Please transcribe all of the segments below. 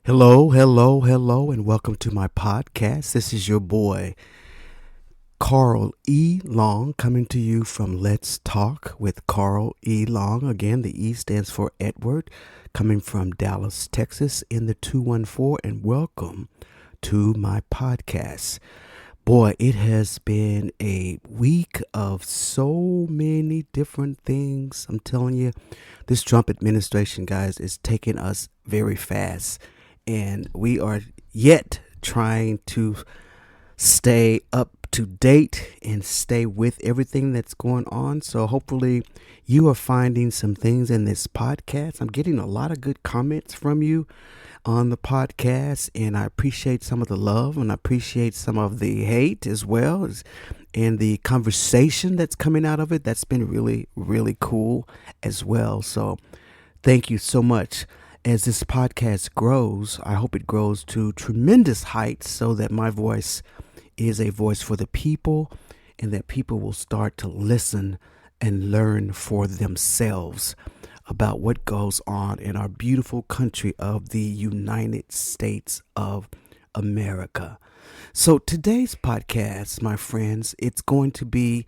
Hello, hello, hello, and welcome to my podcast. This is your boy, Carl E. Long, coming to you from Let's Talk with Carl E. Long. Again, the E stands for Edward, coming from Dallas, Texas, in the 214, and welcome to my podcast. Boy, it has been a week of so many different things. I'm telling you, this Trump administration, guys, is taking us very fast. And we are yet trying to stay up to date and stay with everything that's going on. So hopefully you are finding some things in this podcast. I'm getting a lot of good comments from you on the podcast, and I appreciate some of the love and I appreciate some of the hate as well, and the conversation that's coming out of it. That's been really, really cool as well. So thank you so much. As this podcast grows, I hope it grows to tremendous heights so that my voice is a voice for the people and that people will start to listen and learn for themselves about what goes on in our beautiful country of the United States of America. So today's podcast, my friends, it's going to be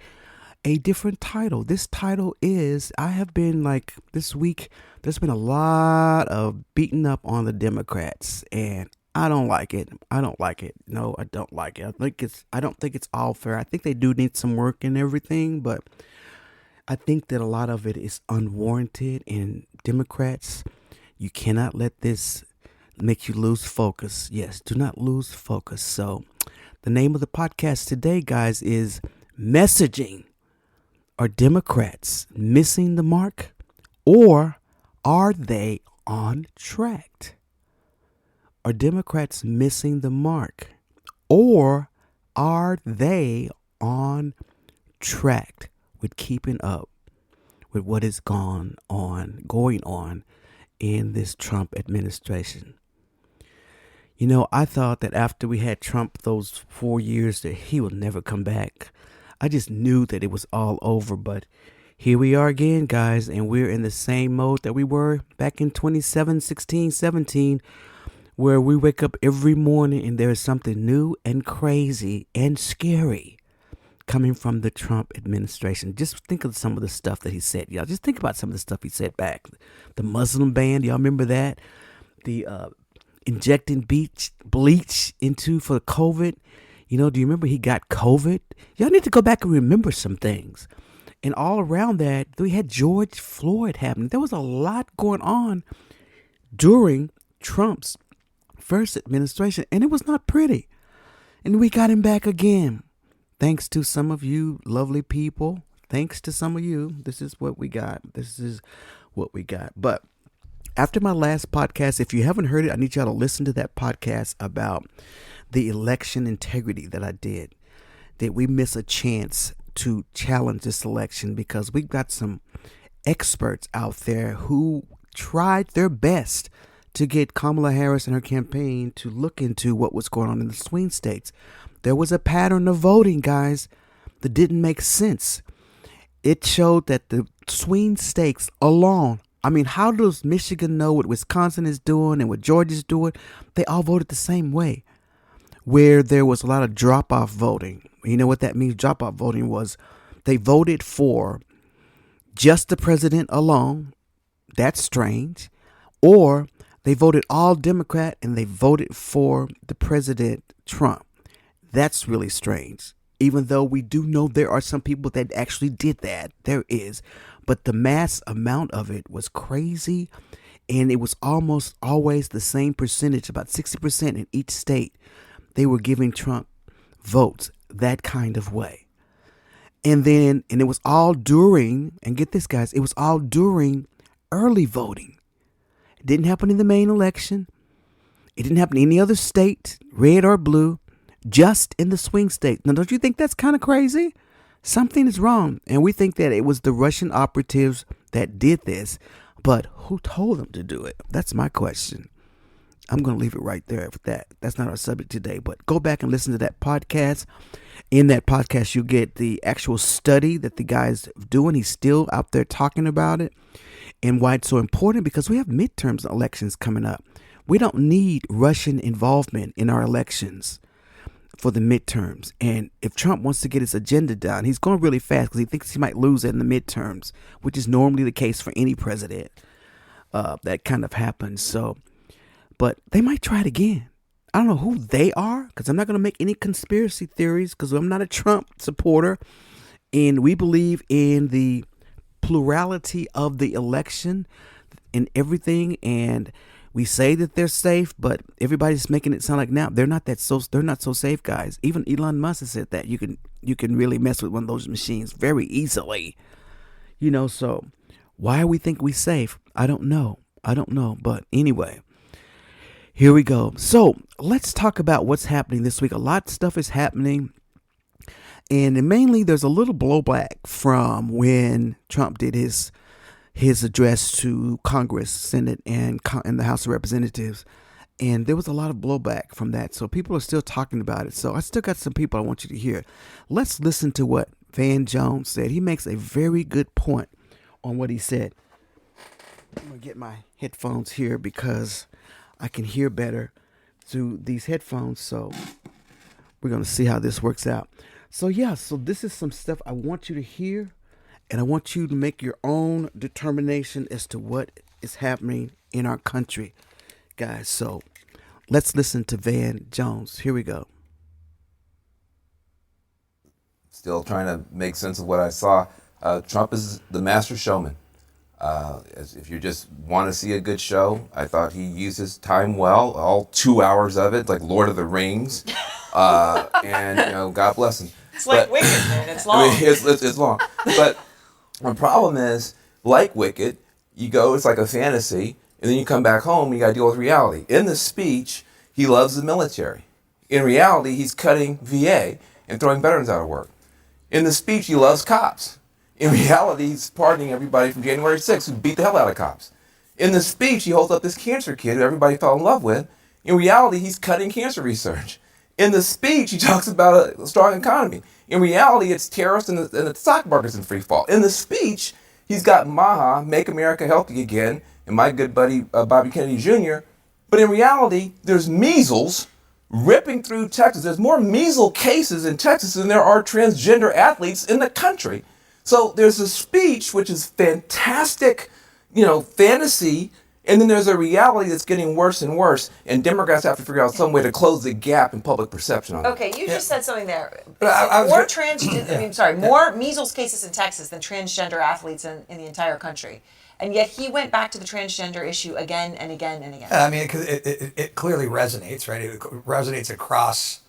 a different title. This title is, I have been like this week, there's been a lot of beating up on the Democrats, and I don't like it. I don't like it. No, I don't like it. I don't think it's all fair. I think they do need some work and everything, but I think that a lot of it is unwarranted. And Democrats, you cannot let this make you lose focus. Yes, do not lose focus. So the name of the podcast today, guys, is Messaging. Are Democrats missing the mark, or are they on track? Are Democrats missing the mark, or are they on track with keeping up with what is going on in this Trump administration? You know, I thought that after we had Trump those 4 years that he would never come back. I just knew that it was all over, but here we are again, guys, and we're in the same mode that we were back in 2016, 17, where we wake up every morning and there is something new and crazy and scary coming from the Trump administration. Just think of some of the stuff that he said, y'all. Just think about some of the stuff he said back. The Muslim ban, y'all remember that? The injecting bleach into for COVID. You know, do you remember he got COVID? Y'all need to go back and remember some things. And all around that, we had George Floyd happening. There was a lot going on during Trump's first administration, and it was not pretty. And we got him back again. Thanks to some of you lovely people. Thanks to some of you. This is what we got. But after my last podcast, if you haven't heard it, I need y'all to listen to that podcast about the election integrity that I did. Did we miss a chance to challenge this election? Because we've got some experts out there who tried their best to get Kamala Harris and her campaign to look into what was going on in the swing states. There was a pattern of voting, guys, that didn't make sense. It showed that the swing states alone, I mean, how does Michigan know what Wisconsin is doing and what Georgia's doing? They all voted the same way, where there was a lot of drop-off voting. You know what that means? Drop-off voting was they voted for just the president alone. That's strange. Or they voted all Democrat and they voted for the president Trump. That's really strange. Even though we do know there are some people that actually did that. There is. But the mass amount of it was crazy. And it was almost always the same percentage, about 60% in each state. They were giving Trump votes that kind of way. And it was all during, and get this, guys, it was all during early voting. It didn't happen in the main election. It didn't happen in any other state, red or blue, just in the swing state. Now, don't you think that's kind of crazy? Something is wrong. And we think that it was the Russian operatives that did this. But who told them to do it? That's my question. I'm going to leave it right there with that. That's not our subject today, but go back and listen to that podcast. In that podcast, you get the actual study that the guy's doing. He's still out there talking about it and why it's so important, because we have midterms elections coming up. We don't need Russian involvement in our elections for the midterms. And if Trump wants to get his agenda done, he's going really fast because he thinks he might lose it in the midterms, which is normally the case for any president. That kind of happens. So, but they might try it again. I don't know who they are because I'm not going to make any conspiracy theories because I'm not a Trump supporter. And we believe in the plurality of the election and everything. And we say that they're safe, but everybody's making it sound like now they're not so safe, guys. Even Elon Musk has said that you can really mess with one of those machines very easily. So why we think we safe, I don't know. But anyway, here we go. So let's talk about what's happening this week. A lot of stuff is happening. And mainly there's a little blowback from when Trump did his address to Congress, Senate, and the House of Representatives. And there was a lot of blowback from that. So people are still talking about it. So I still got some people I want you to hear. Let's listen to what Van Jones said. He makes a very good point on what he said. I'm going to get my headphones here because I can hear better through these headphones. So we're going to see how this works out. So this is some stuff I want you to hear. And I want you to make your own determination as to what is happening in our country, guys. So let's listen to Van Jones. Here we go. Still trying to make sense of what I saw. Trump is the master showman. If you just want to see a good show, I thought he used his time well, all 2 hours of it, like Lord of the Rings. And God bless him. It's like Wicked, man. It's long. It's long. But the problem is, like Wicked, you go, it's like a fantasy, and then you come back home and you got to deal with reality. In the speech, he loves the military. In reality, he's cutting VA and throwing veterans out of work. In the speech, he loves cops. In reality, he's pardoning everybody from January 6th who beat the hell out of cops. In the speech, he holds up this cancer kid who everybody fell in love with. In reality, he's cutting cancer research. In the speech, he talks about a strong economy. In reality, it's terrorists and the stock market's in free fall. In the speech, he's got MAHA, Make America Healthy Again, and my good buddy Bobby Kennedy Jr. But in reality, there's measles ripping through Texas. There's more measles cases in Texas than there are transgender athletes in the country. So there's a speech, which is fantastic, fantasy, and then there's a reality that's getting worse and worse, and Democrats have to figure out some way to close the gap in public perception on it. Okay, you just said something there. But more measles cases in Texas than transgender athletes in the entire country. And yet he went back to the transgender issue again and again and again. I mean, because it clearly resonates, right? It resonates across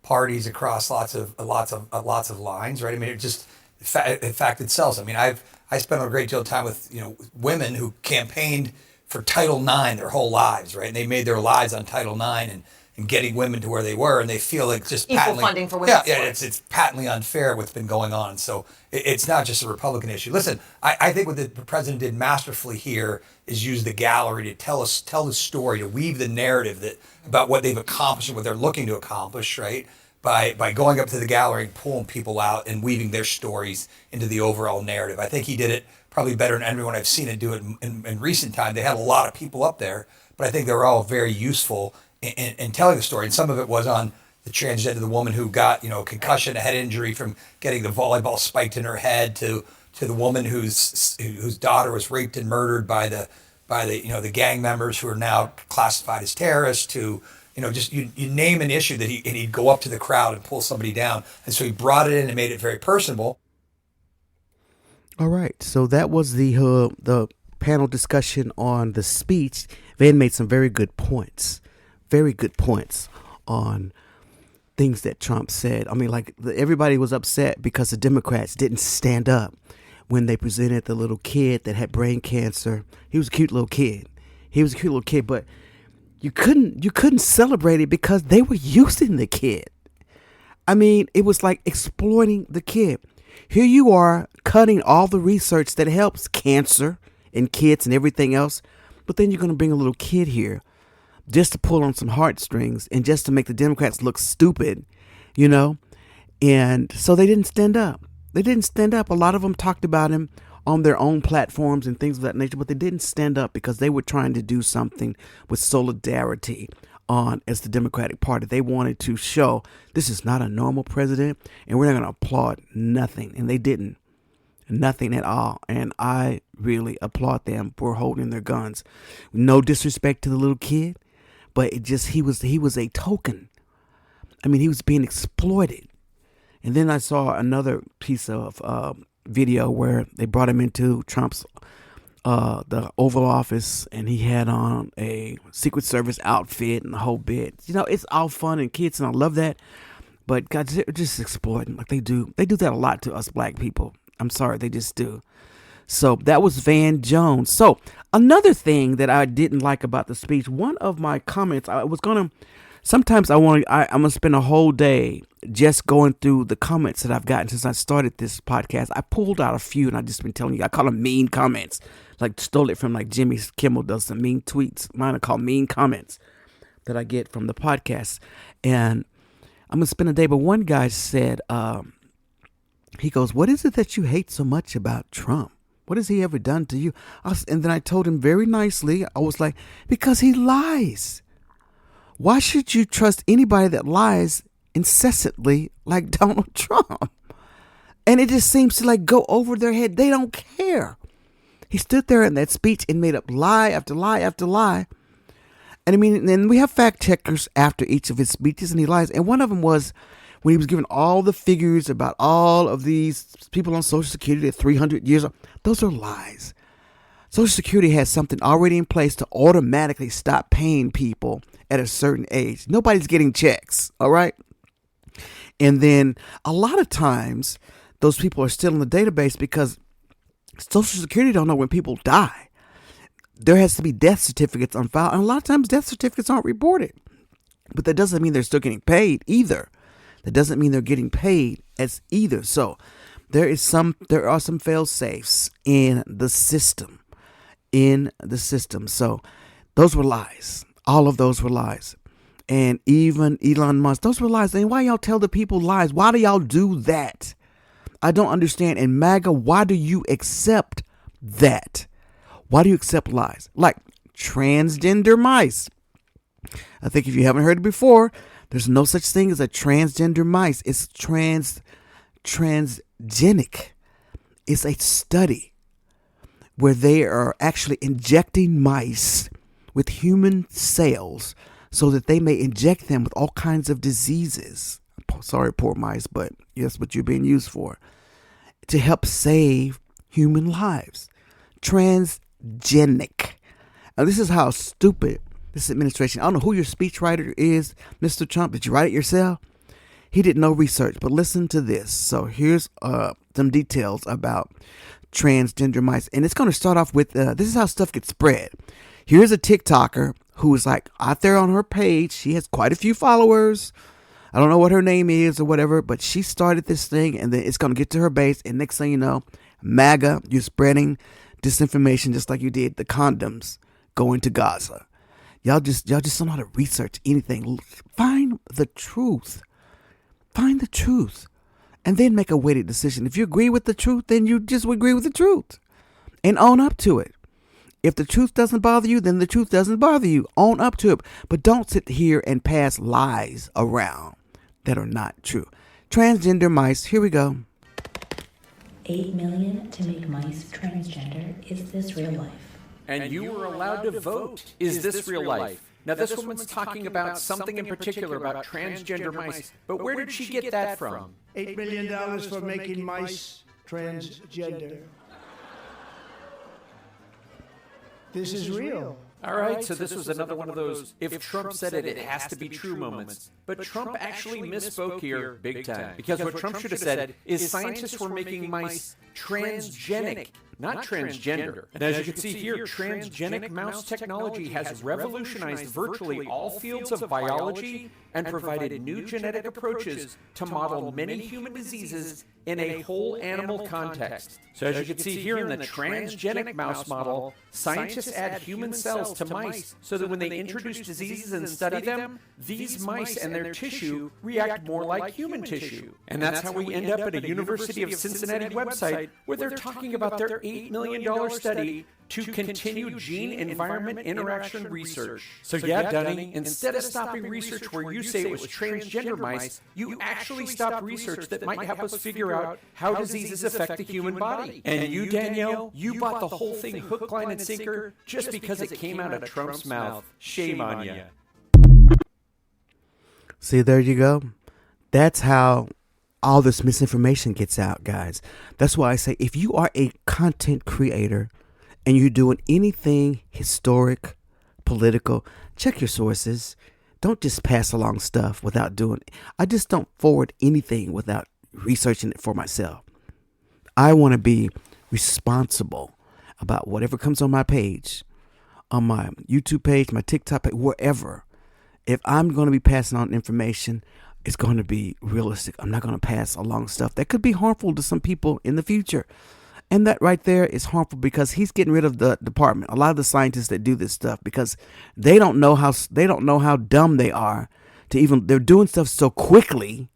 parties, across lots of lines, right? I mean, it just, in fact, it sells. I mean, I spent a great deal of time with women who campaigned for Title IX their whole lives, right? And they made their lives on Title IX and getting women to where they were, and they feel like just equal funding for women. Yeah, it's patently unfair what's been going on. So it's not just a Republican issue. Listen, I think what the president did masterfully here is use the gallery to tell the story, to weave the narrative about what they've accomplished and what they're looking to accomplish, right? By going up to the gallery and pulling people out and weaving their stories into the overall narrative. I think he did it probably better than anyone I've seen it do it in recent time. They had a lot of people up there, but I think they were all very useful in telling the story. And some of it was on the transgender, the woman who got, a concussion, a head injury from getting the volleyball spiked in her head, to the woman whose daughter was raped and murdered by the gang members who are now classified as terrorists, to just you name an issue that he'd go up to the crowd and pull somebody down. And so he brought it in and made it very personable. All right, so that was the panel discussion on the speech. Van made some very good points on things that Trump said. I mean, everybody was upset because the Democrats didn't stand up when they presented the little kid that had brain cancer. He was a cute little kid. But you couldn't celebrate it because they were using the kid. I mean, it was like exploiting the kid. Here you are cutting all the research that helps cancer in kids and everything else, but then you're going to bring a little kid here just to pull on some heartstrings and just to make the Democrats look stupid, And so they didn't stand up. A lot of them talked about him on their own platforms and things of that nature, but they didn't stand up because they were trying to do something with solidarity on as the Democratic Party. They wanted to show this is not a normal president and we're not going to applaud nothing. And they didn't. Nothing at all. And I really applaud them for holding their guns. No disrespect to the little kid, but it just he was a token. I mean, he was being exploited. And then I saw another piece of video where they brought him into Trump's the Oval Office, and he had on a Secret Service outfit and the whole bit. You know, it's all fun and kids, and I love that. But God, they're just exploiting like they do. They do that a lot to us black people. I'm sorry, they just do. So that was Van Jones. So another thing that I didn't like about the speech, one of my comments, I'm gonna spend a whole day just going through the comments that I've gotten since I started this podcast. I pulled out a few, and I've just been telling you, I call them mean comments. Like stole it from like Jimmy Kimmel does some mean tweets. Mine are called mean comments that I get from the podcast. And I'm gonna spend a day. But one guy said, he goes, "What is it that you hate so much about Trump? What has he ever done to you?" And then I told him very nicely, I was like, because he lies. Why should you trust anybody that lies incessantly like Donald Trump? And it just seems to like go over their head. They don't care. He stood there in that speech and made up lie after lie after lie. And I mean, and we have fact checkers after each of his speeches, and he lies. And one of them was when he was giving all the figures about all of these people on Social Security at 300 years old. Those are lies. Social Security has something already in place to automatically stop paying people at a certain age. Nobody's getting checks, all right? And then a lot of times, those people are still in the database because Social Security don't know when people die. There has to be death certificates on file, and a lot of times death certificates aren't reported. But that doesn't mean they're still getting paid either. That doesn't mean they're getting paid as either. So there are some fail safes in the system. So those were lies. All of those were lies. And even Elon Musk, those were lies. And why y'all tell the people lies? Why do y'all do that? I don't understand. And MAGA, why do you accept that? Why do you accept lies? Like transgender mice. I think if you haven't heard it before, there's no such thing as a transgender mice. It's transgenic. It's a study where they are actually injecting mice with human cells so that they may inject them with all kinds of diseases. Sorry, poor mice, but that's what you're being used for. To help save human lives. Transgenic. Now, this is how stupid this administration, I don't know who your speechwriter is, Mr. Trump. Did you write it yourself? He did no research, but listen to this. So here's some details about transgender mice. And it's going to start off with, this is how stuff gets spread. Here's a TikToker who is like out there on her page. She has quite a few followers. I don't know what her name is or whatever, but she started this thing, and then it's going to get to her base. And next thing you know, MAGA, you're spreading disinformation just like you did the condoms going to Gaza. Y'all just don't know how to research anything. Find the truth. Find the truth. And then make a weighted decision. If you agree with the truth, then you just agree with the truth. And own up to it. If the truth doesn't bother you, then the truth doesn't bother you. Own up to it. But don't sit here and pass lies around that are not true. Transgender mice, here we go. 8 million to make mice transgender. Is this real life? And you were allowed to vote. Is this real life? Now, this woman's talking about something in particular about transgender mice, but where did she get that from? $8 million for making mice transgender. This is real. All right, so this was another one of those, if Trump said it, it has to be true moments. But Trump actually misspoke here big time. Because what Trump should have said is scientists were making mice transgenic, not transgender. And as you can see here, transgenic mouse technology has revolutionized virtually all fields of biology and provided new genetic approaches to model many human diseases in a whole animal context. So as you can see here in the transgenic mouse model, scientists add human cells to mice so that when they introduce diseases and study them, these mice and their tissue react more like human tissue. And that's how we end up at a University of Cincinnati website where they're talking about their $8 million study to continue gene-environment interaction research. So yeah, Dunning, instead of stopping research where you say it was transgender mice, you actually stopped research that might help us figure out how diseases affect the human body. And you, Danielle, you bought the whole thing hook, line, and sinker just because it came out of Trump's mouth. Shame on you. See, there you go. That's how all this misinformation gets out, guys. That's why I say if you are a content creator and you're doing anything historic, political, check your sources. Don't just pass along stuff without doing it. I just don't forward anything without researching it for myself. I want to be responsible about whatever comes on my page, on my YouTube page, my TikTok page, wherever. If I'm going to be passing on information, it's going to be realistic. I'm not going to pass along stuff that could be harmful to some people in the future. And that right there is harmful because he's getting rid of the department. A lot of the scientists that do this stuff because they don't know how dumb they are to even, they're doing stuff so quickly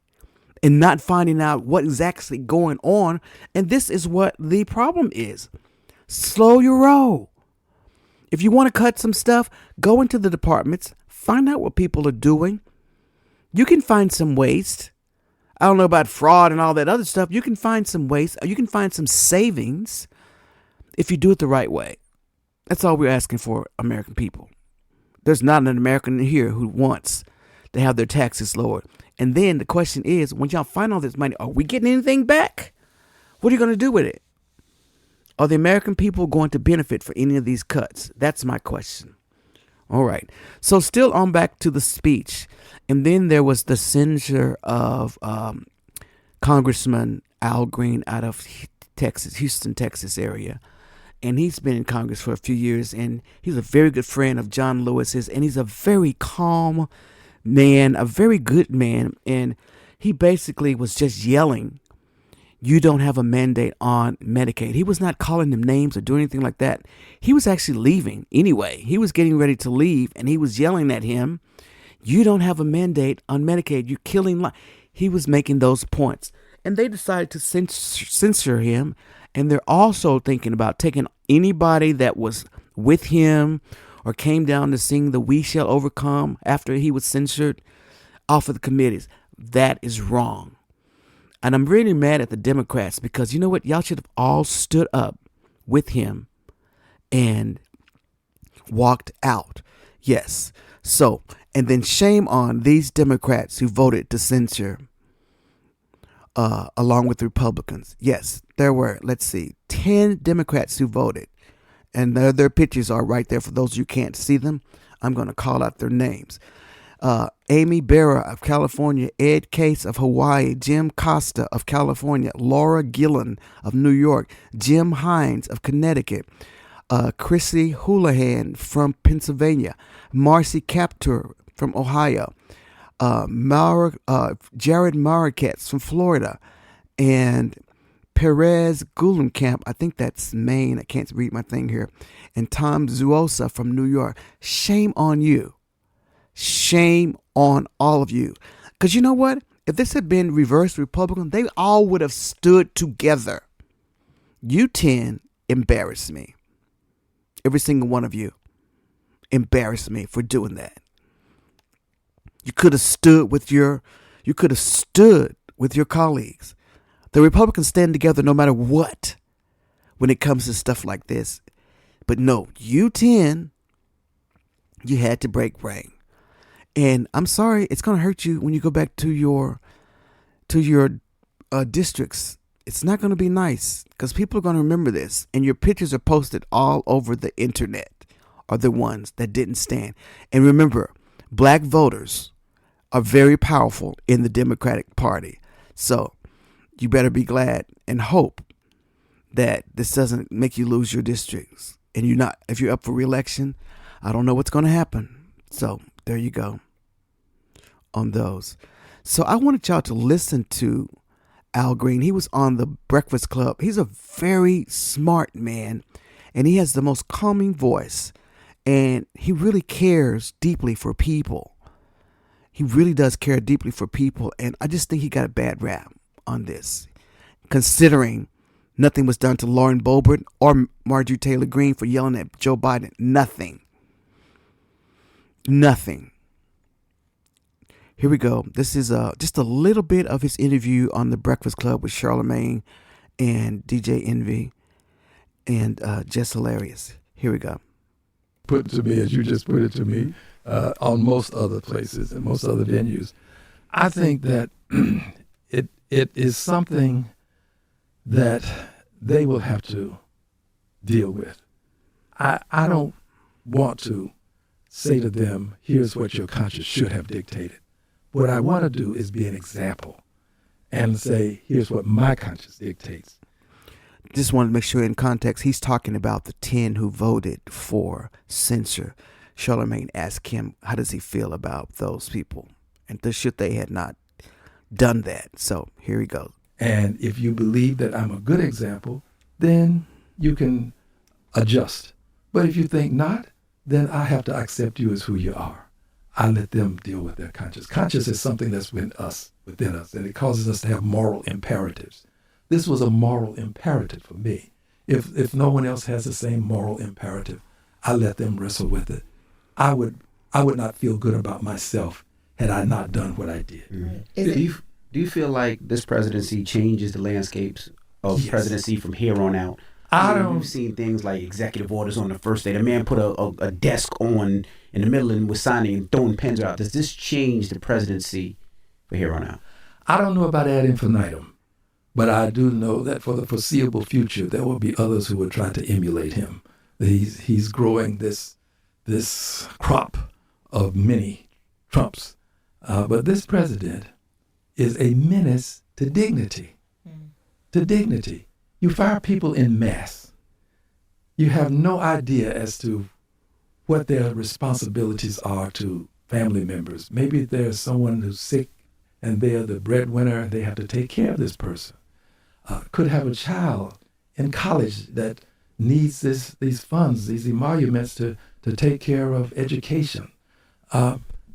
and not finding out what is actually going on. And this is what the problem is. Slow your roll. If you want to cut some stuff, go into the departments, find out what people are doing. You can find some waste. I don't know about fraud and all that other stuff. You can find some waste. You can find some savings if you do it the right way. That's all we're asking for, American people. There's not an American here who wants to have their taxes lowered. And then the question is, when y'all find all this money, are we getting anything back? What are you going to do with it? Are the American people going to benefit for any of these cuts? That's my question. All right. So still on back to the speech. And then there was the censure of Congressman Al Green out of Texas, Houston, Texas area. And he's been in Congress for a few years. And he's a very good friend of John Lewis's. And he's a very calm man, a very good man. And he basically was just yelling, you don't have a mandate on Medicaid. He was not calling them names or doing anything like that. He was actually leaving anyway. He was getting ready to leave and he was yelling at him, you don't have a mandate on Medicaid. You're killing life. He was making those points. And they decided to censor him. And they're also thinking about taking anybody that was with him or came down to sing the We Shall Overcome after he was censored off of the committees. That is wrong. And I'm really mad at the Democrats because you know what? Y'all should have all stood up with him and walked out. Yes. So, and then shame on these Democrats who voted to censure along with the Republicans. Yes, there were, 10 Democrats who voted. And their pictures are right there for those who can't see them. I'm going to call out their names. Amy Berra of California, Ed Case of Hawaii, Jim Costa of California, Laura Gillen of New York, Jim Hines of Connecticut, Chrissy Houlihan from Pennsylvania, Marcy Kaptur from Ohio, Jared Marquez from Florida, and Perez Gulenkamp, I think that's Maine, I can't read my thing here, and Tom Zuosa from New York. Shame on you. Shame on all of you. Because you know what? If this had been reverse Republican, they all would have stood together. You 10 embarrass me. Every single one of you embarrassed me for doing that. You could have stood with your colleagues. The Republicans stand together no matter what when it comes to stuff like this. But no, you 10, you had to break rank. And I'm sorry, it's going to hurt you when you go back to your districts. It's not going to be nice because people are going to remember this. And your pictures are posted all over the internet are the ones that didn't stand. And remember, black voters are very powerful in the Democratic Party. So you better be glad and hope that this doesn't make you lose your districts. And if you're up for re-election, I don't know what's going to happen. So there you go on those. So I wanted y'all to listen to Al Green. He was on the Breakfast Club. He's a very smart man, and he has the most calming voice, and he really cares deeply for people. He really does care deeply for people, and I just think he got a bad rap on this, considering Nothing was done to Lauren Boebert or Marjorie Taylor Greene for yelling at Joe Biden. Nothing. Nothing. Here we go. This is just a little bit of his interview on the Breakfast Club with Charlamagne and DJ Envy and just hilarious. Here we go. Put it to me as you just put it to me on most other places and most other venues. I think that it is something that they will have to deal with. I don't want to say to them, here's what your conscience should have dictated. What I want to do is be an example and say, here's what my conscience dictates. Just wanted to make sure in context, he's talking about the 10 who voted for censure. Charlamagne asked him, how does he feel about those people? And should they had not done that? So here he goes. And if you believe that I'm a good example, then you can adjust. But if you think not, then I have to accept you as who you are. I let them deal with their conscience. Conscience is something that's within us, and it causes us to have moral imperatives. This was a moral imperative for me. If no one else has the same moral imperative, I let them wrestle with it. I would not feel good about myself had I not done what I did. Mm-hmm. Do you feel like this presidency changes the landscapes of presidency from here on out? We've seen things like executive orders on the first day. The man put a desk on in the middle and was signing and throwing pens out. Does this change the presidency for here on out? I don't know about ad infinitum, but I do know that for the foreseeable future, there will be others who will try to emulate him. He's growing this crop of many Trumps. But this president is a menace to dignity. To dignity. You fire people en masse. You have no idea as to what their responsibilities are to family members. Maybe there's someone who's sick and they're the breadwinner and they have to take care of this person. Could have a child in college that needs these funds, these emoluments to take care of education.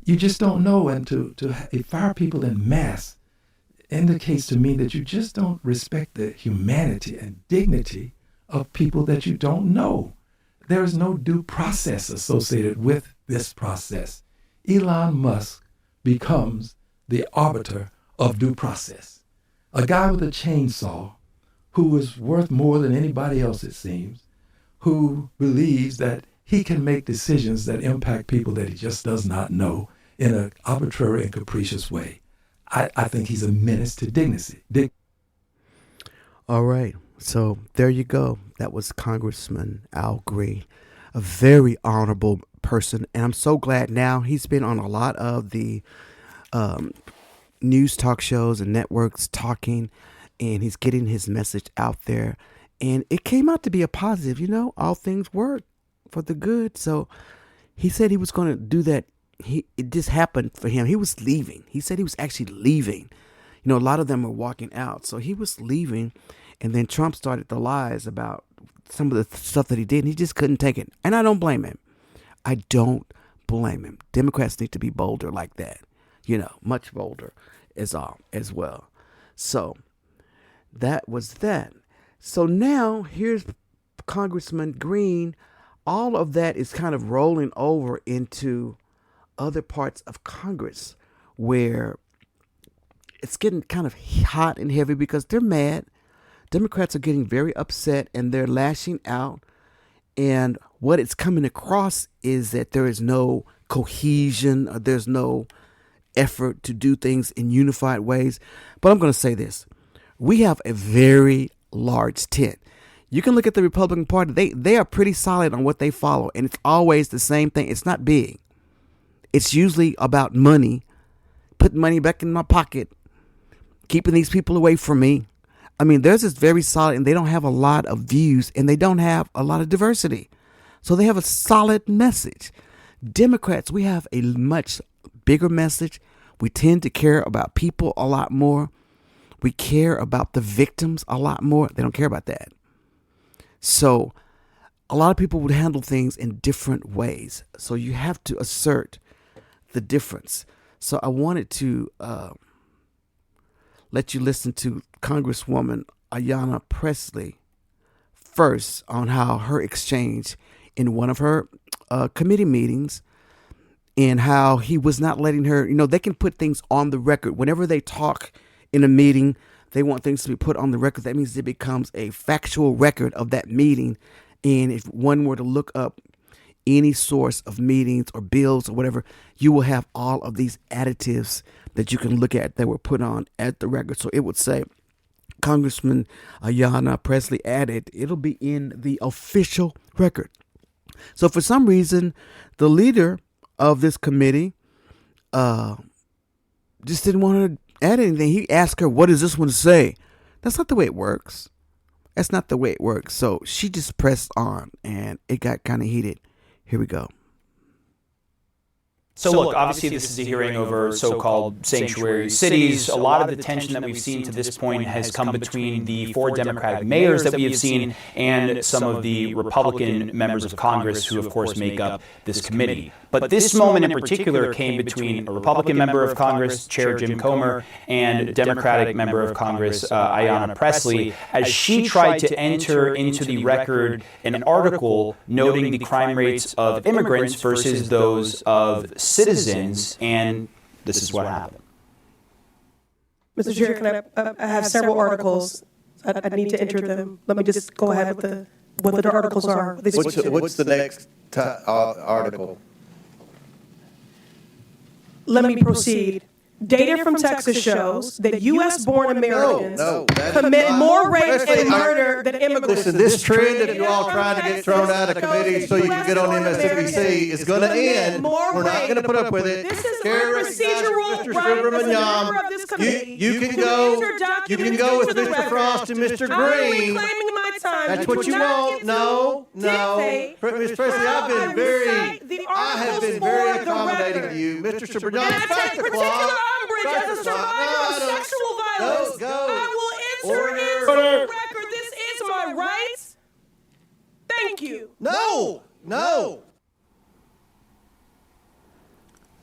You just don't know, and to fire people en masse indicates to me that you just don't respect the humanity and dignity of people that you don't know. There is no due process associated with this process. Elon Musk becomes the arbiter of due process. A guy with a chainsaw who is worth more than anybody else, it seems, who believes that he can make decisions that impact people that he just does not know in an arbitrary and capricious way. I think he's a menace to dignity. All right. So there you go. That was Congressman Al Green, a very honorable person. And I'm so glad now he's been on a lot of the news talk shows and networks talking, and he's getting his message out there. And it came out to be a positive, all things work for the good. So he said he was going to do that. It just happened for him. He was leaving. He said he was actually leaving. A lot of them were walking out. So he was leaving. And then Trump started the lies about some of the stuff that he did. And he just couldn't take it. And I don't blame him. I don't blame him. Democrats need to be bolder like that. Much bolder as well. So that was that. So now here's Congressman Green. All of that is kind of rolling over into other parts of Congress where it's getting kind of hot and heavy because they're mad. Democrats are getting very upset and they're lashing out. And what it's coming across is that there is no cohesion, or there's no effort to do things in unified ways. But I'm going to say this. We have a very large tent. You can look at the Republican Party. They are pretty solid on what they follow. And it's always the same thing. It's not big. It's usually about money, putting money back in my pocket, keeping these people away from me. I mean, theirs is very solid, and they don't have a lot of views, and they don't have a lot of diversity. So they have a solid message. Democrats, we have a much bigger message. We tend to care about people a lot more. We care about the victims a lot more. They don't care about that. So a lot of people would handle things in different ways. So you have to assert the difference. So I wanted to let you listen to Congresswoman Ayanna Pressley first on how her exchange in one of her committee meetings, and how he was not letting her, they can put things on the record. Whenever they talk in a meeting, they want things to be put on the record. That means it becomes a factual record of that meeting. And if one were to look up any source of meetings or bills or whatever, you will have all of these additives that you can look at that were put on at the record. So it would say, Congressman Ayanna Pressley added, it'll be in the official record. So for some reason, the leader of this committee just didn't want to add anything. He asked her, what does this one say? That's not the way it works. That's not the way it works. So she just pressed on, and it got kind of heated. Here we go. So look, obviously this is a hearing over so-called sanctuary cities. A lot of the tension that we've seen to this point has come between the 4 Democratic mayors that we have seen and some of the Republican members of Congress who, of course, make up this committee. But this moment in particular came between a Republican member of Congress, Chair Jim Comer, and Democratic member of Congress, Ayanna Pressley, as she tried to enter into the record an article noting the crime rates of immigrants versus those of citizens, and this is what happened. Mr. Chair, can I have several articles. I need to enter them. Let me just go ahead with what the articles are. What's the next article? Let me proceed. Data from Texas shows that U.S.-born Americans commit more rape and murder than immigrants. Listen, this trend that you all trying to get thrown out of committee so you can get on MSNBC is going to end. We're not going to put up with it. This is procedural right as a member. You can go with Mr. Frost and Mr. Green. Reclaiming my time. That's what you want. No. Ms. Presley, I have been very accommodating to you. Mr. Cipriani, start the clock. As a survivor of sexual violence, I will enter into the record. This is my right. Thank you. No.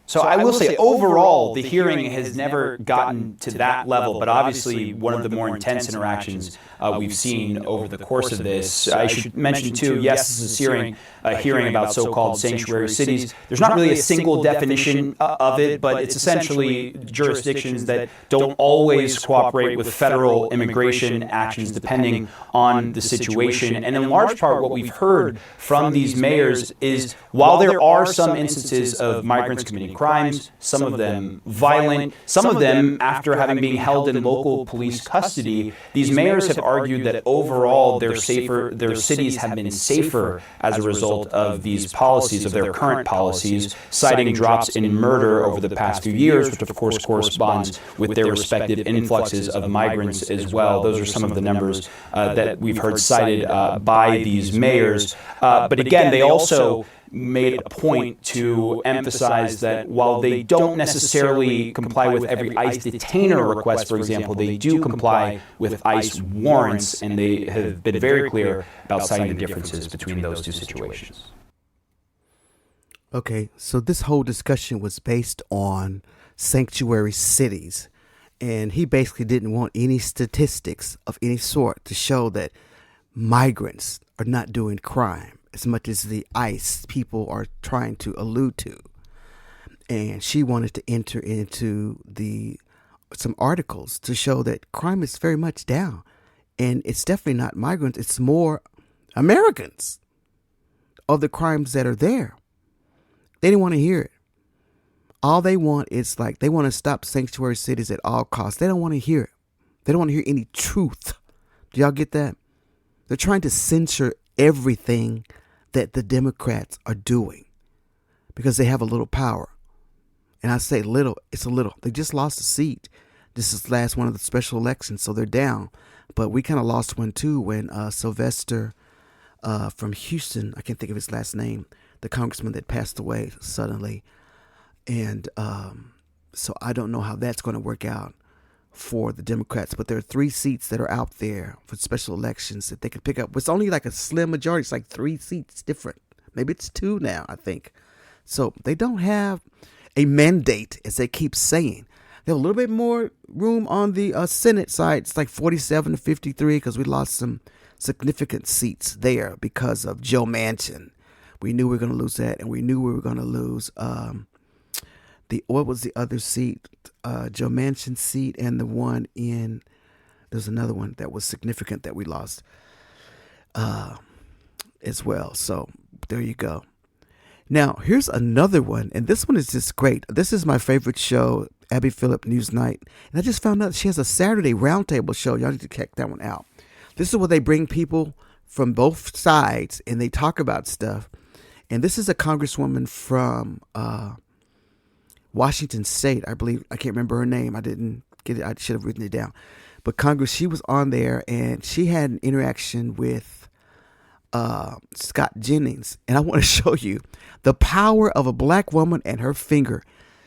So I will say, overall, the hearing has never gotten to that level, but obviously one of the more intense interactions we've seen over the course of this. I should mention, too, yes, this is a hearing about so-called sanctuary cities. There's not really a single definition of it, but it's essentially jurisdictions that don't always cooperate with federal immigration actions depending on the situation. And in large part, what we've heard from these mayors is, while there are some instances of migrants committing crimes, some of them violent, some of them after having been held in local police custody, these mayors have argued that overall their cities have been safer as a result of these policies, of their current policies, citing drops in murder over the past few years, which of course corresponds with their respective influxes of migrants as well. Those are some of the numbers that we've heard cited by these mayors. But again, they also made a point to emphasize that while they don't necessarily comply with every ICE detainer request, for example, they do comply with ICE warrants, and they have been very clear about citing the differences between those two situations. Okay, so this whole discussion was based on sanctuary cities, and he basically didn't want any statistics of any sort to show that migrants are not doing crime as much as the ICE people are trying to allude to. And she wanted to enter into some articles to show that crime is very much down. And it's definitely not migrants, it's more Americans of the crimes that are there. They didn't want to hear it. All they want is they want to stop sanctuary cities at all costs. They don't want to hear it. They don't want to hear any truth. Do y'all get that? They're trying to censor everything that the Democrats are doing because they have a little power. And I say little, it's a little. They just lost a seat. This is the last one of the special elections, so they're down. But we kind of lost one too when Sylvester from Houston, I can't think of his last name, the congressman that passed away suddenly. And so I don't know how that's going to work out for the Democrats, but there are 3 seats that are out there for special elections that they can pick up. It's only like a slim majority. It's like 3 seats different. Maybe it's 2 now, I think. So they don't have a mandate, as they keep saying. They have a little bit more room on the Senate side. It's like 47 to 53 because we lost some significant seats there because of Joe Manchin. We knew we were going to lose that, and we knew we were going to lose what was the other seat? Joe Manchin's seat, and the one in, there's another one that was significant that we lost as well. So there you go. Now, here's another one, and this one is just great. This is my favorite show, Abby Phillip Newsnight. And I just found out she has a Saturday roundtable show. Y'all need to check that one out. This is where they bring people from both sides, and they talk about stuff. And this is a congresswoman from Washington State, I believe. I can't remember her name. I didn't get it. I should have written it down. But Congress, she was on there, and she had an interaction with Scott Jennings. And I want to show you the power of a black woman and her finger.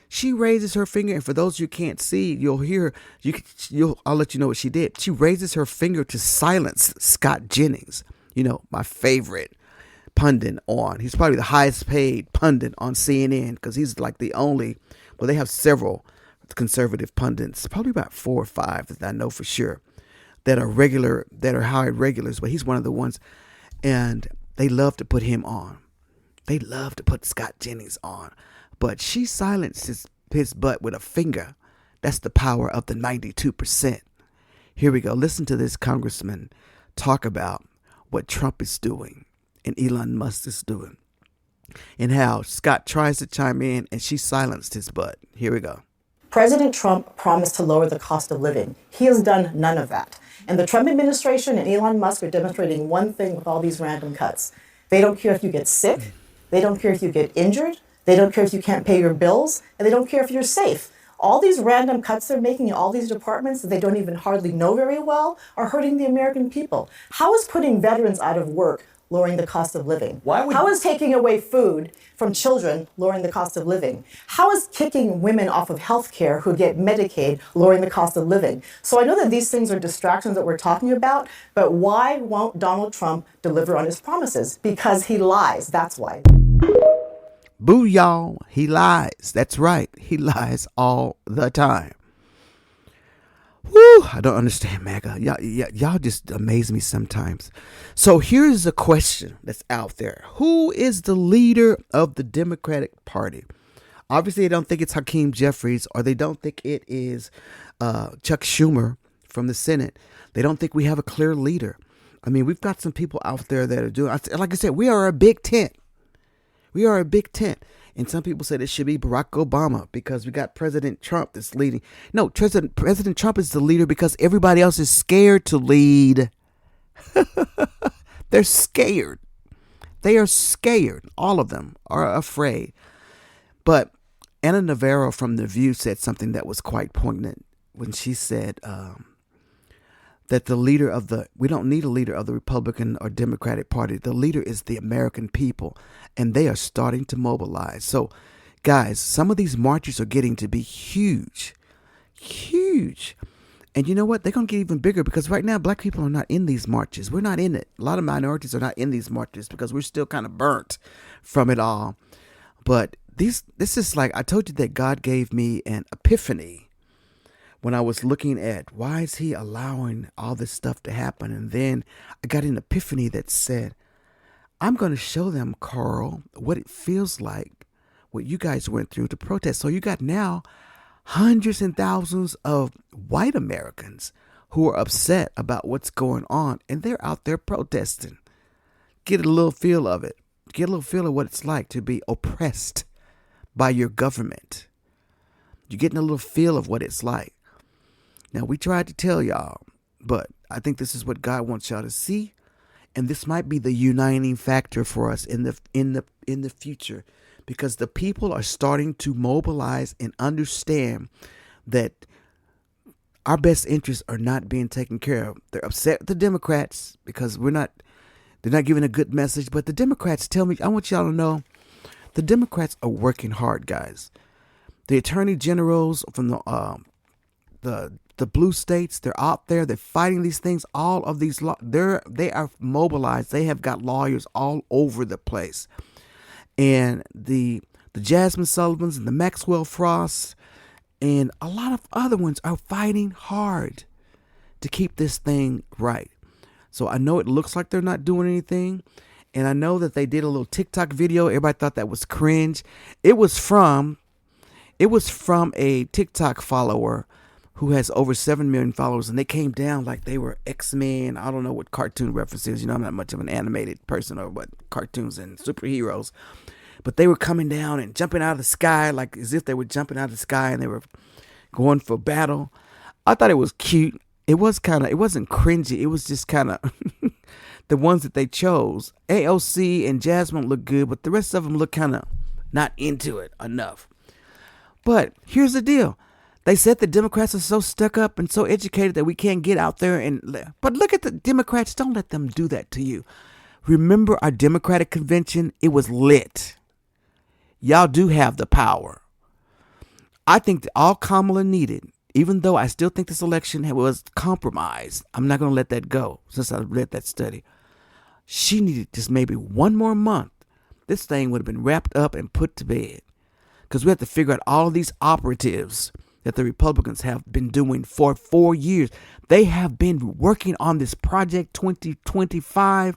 She raises her finger, and for those you can't see, you'll hear. I'll let you know what she did. She raises her finger to silence Scott Jennings. You know, my favorite pundit on. He's probably the highest paid pundit on CNN because he's like the only. Well, they have several conservative pundits, probably about 4 or 5 that I know for sure, that are hired regulars. But he's one of the ones, and they love to put him on. They love to put Scott Jennings on. But she silenced his butt with a finger. That's the power of the 92%. Here we go. Listen to this congressman talk about what Trump is doing and Elon Musk is doing, and how Scott tries to chime in and she silenced his butt. Here we go. President Trump promised to lower the cost of living. He has done none of that. And the Trump administration and Elon Musk are demonstrating one thing with all these random cuts. They don't care if you get sick. They don't care if you get injured. They don't care if you can't pay your bills. And they don't care if you're safe. All these random cuts they're making in all these departments that they don't even hardly know very well are hurting the American people. How is putting veterans out of work lowering the cost of living? How is taking away food from children lowering the cost of living? How is kicking women off of health care who get Medicaid lowering the cost of living? So I know that these things are distractions that we're talking about, but why won't Donald Trump deliver on his promises? Because he lies. That's why. Boo, y'all. He lies. That's right. He lies all the time. Woo, I don't understand, MAGA. Y'all just amaze me sometimes. So here's a question that's out there. Who is the leader of the Democratic Party? Obviously, they don't think it's Hakeem Jeffries, or they don't think it is Chuck Schumer from the Senate. They don't think we have a clear leader. I mean, we've got some people out there that are doing, like I said, we are a big tent. We are a big tent. And some people said it should be Barack Obama because we got President Trump that's leading. No, President Trump is the leader because everybody else is scared to lead. They're scared. They are scared. All of them are afraid. But Anna Navarro from The View said something that was quite poignant when she said that we don't need a leader of the Republican or Democratic Party. The leader is the American people, and they are starting to mobilize. So, guys, some of these marches are getting to be huge, huge. And you know what? They're going to get even bigger because right now, black people are not in these marches. We're not in it. A lot of minorities are not in these marches because we're still kind of burnt from it all. But this is like, I told you that God gave me an epiphany when I was looking at why is he allowing all this stuff to happen. And then I got an epiphany that said, I'm going to show them, Carl, what it feels like, what you guys went through to protest. So you got now hundreds and thousands of white Americans who are upset about what's going on, and they're out there protesting. Get a little feel of it. Get a little feel of what it's like to be oppressed by your government. You're getting a little feel of what it's like. Now, we tried to tell y'all, but I think this is what God wants y'all to see, and this might be the uniting factor for us in the future, because the people are starting to mobilize and understand that our best interests are not being taken care of. They're upset with the Democrats because they're not giving a good message. But the Democrats tell me, I want y'all to know, the Democrats are working hard, guys. The attorney generals from the blue states, they're out there, they're fighting these things. All of these, they are mobilized. They have got lawyers all over the place. And the Jasmine Sullivans and the Maxwell Frosts And a lot of other ones are fighting hard to keep this thing right. So I know it looks like they're not doing anything. And I know that they did a little TikTok video. Everybody thought that was cringe. It was from a TikTok follower who has over 7 million followers, and they came down like they were X-Men. I don't know what cartoon references. I'm not much of an animated person or what cartoons and superheroes. But they were coming down and jumping out of the sky like as if they were jumping out of the sky and they were going for battle. I thought it was cute. It wasn't cringy. It was just kind of the ones that they chose. AOC and Jasmine look good, but the rest of them look kind of not into it enough. But here's the deal. They said the Democrats are so stuck up and so educated that we can't get out there but look at the Democrats. Don't let them do that to you. Remember our Democratic convention? It was lit. Y'all do have the power. I think that all Kamala needed, even though I still think this election was compromised, I'm not going to let that go since I read that study. She needed just maybe one more month. This thing would have been wrapped up and put to bed. Because we have to figure out all of these operatives that the Republicans have been doing for 4 years. They have been working on this Project 2025.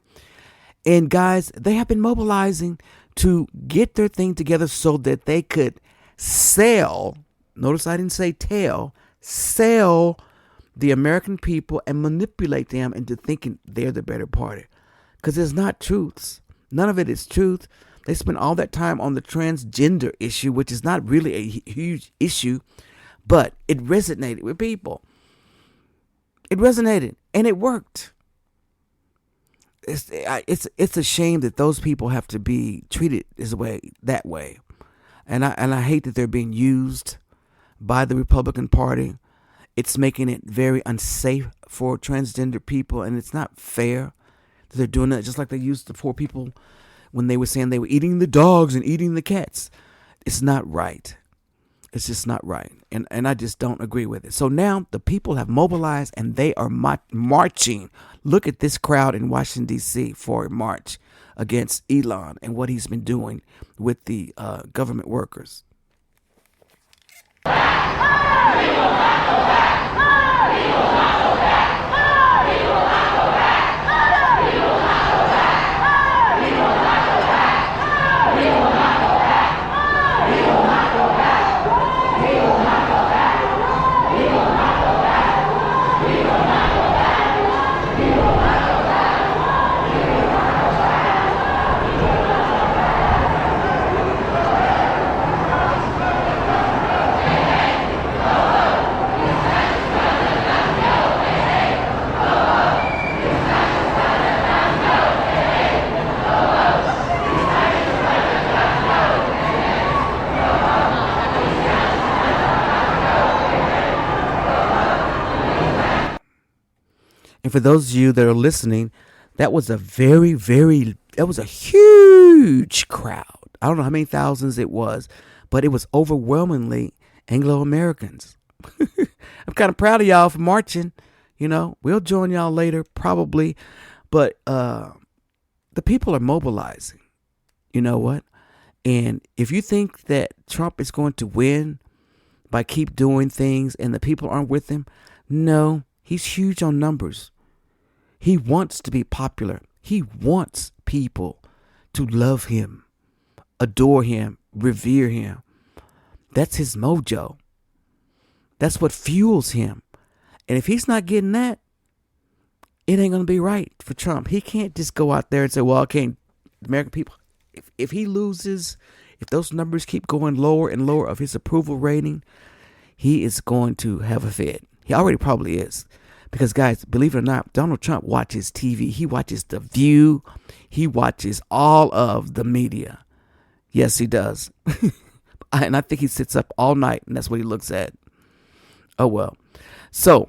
And guys, they have been mobilizing to get their thing together so that they could sell, notice I didn't say tell, sell the American people and manipulate them into thinking they're the better party. Because it's not truths. None of it is truth. They spent all that time on the transgender issue, which is not really a huge issue, but it resonated with people. It resonated, and it worked. It's a shame that those people have to be treated that way, and I hate that they're being used by the Republican Party. It's making it very unsafe for transgender people, and it's not fair that they're doing that. Just like they used the poor people when they were saying they were eating the dogs and eating the cats. It's not right. It's just not right. And I just don't agree with it. So now the people have mobilized and they are marching. Look at this crowd in Washington, D.C. for a march against Elon and what he's been doing with the government workers. And for those of you that are listening, that was a a huge crowd. I don't know how many thousands it was, but it was overwhelmingly Anglo-Americans. I'm kind of proud of y'all for marching. We'll join y'all later, probably. But the people are mobilizing. You know what? And if you think that Trump is going to win by keep doing things and the people aren't with him, no, he's huge on numbers. He wants to be popular. He wants people to love him, adore him, revere him. That's his mojo. That's what fuels him. And if he's not getting that, it ain't going to be right for Trump. He can't just go out there and say, well, I can't, American people. If he loses, if those numbers keep going lower and lower of his approval rating, he is going to have a fit. He already probably is. Because, guys, believe it or not, Donald Trump watches TV. He watches The View. He watches all of the media. Yes, he does. And I think he sits up all night, and that's what he looks at. Oh, well. So,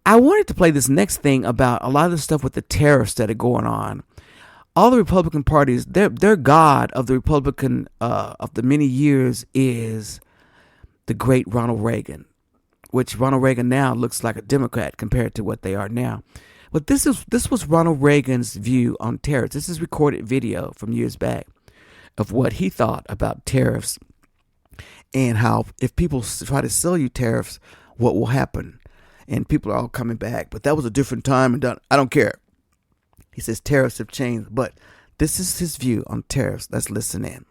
I wanted to play this next thing about a lot of the stuff with the tariffs that are going on. All the Republican parties, their god of the Republican of the many years is the great Ronald Reagan, which Ronald Reagan now looks like a Democrat compared to what they are now. But this was Ronald Reagan's view on tariffs. This is recorded video from years back of what he thought about tariffs. and how if people try to sell you tariffs, what will happen. And people are all coming back. But that was a different time, and I don't care. He says tariffs have changed. But this is his view on tariffs. Let's listen in.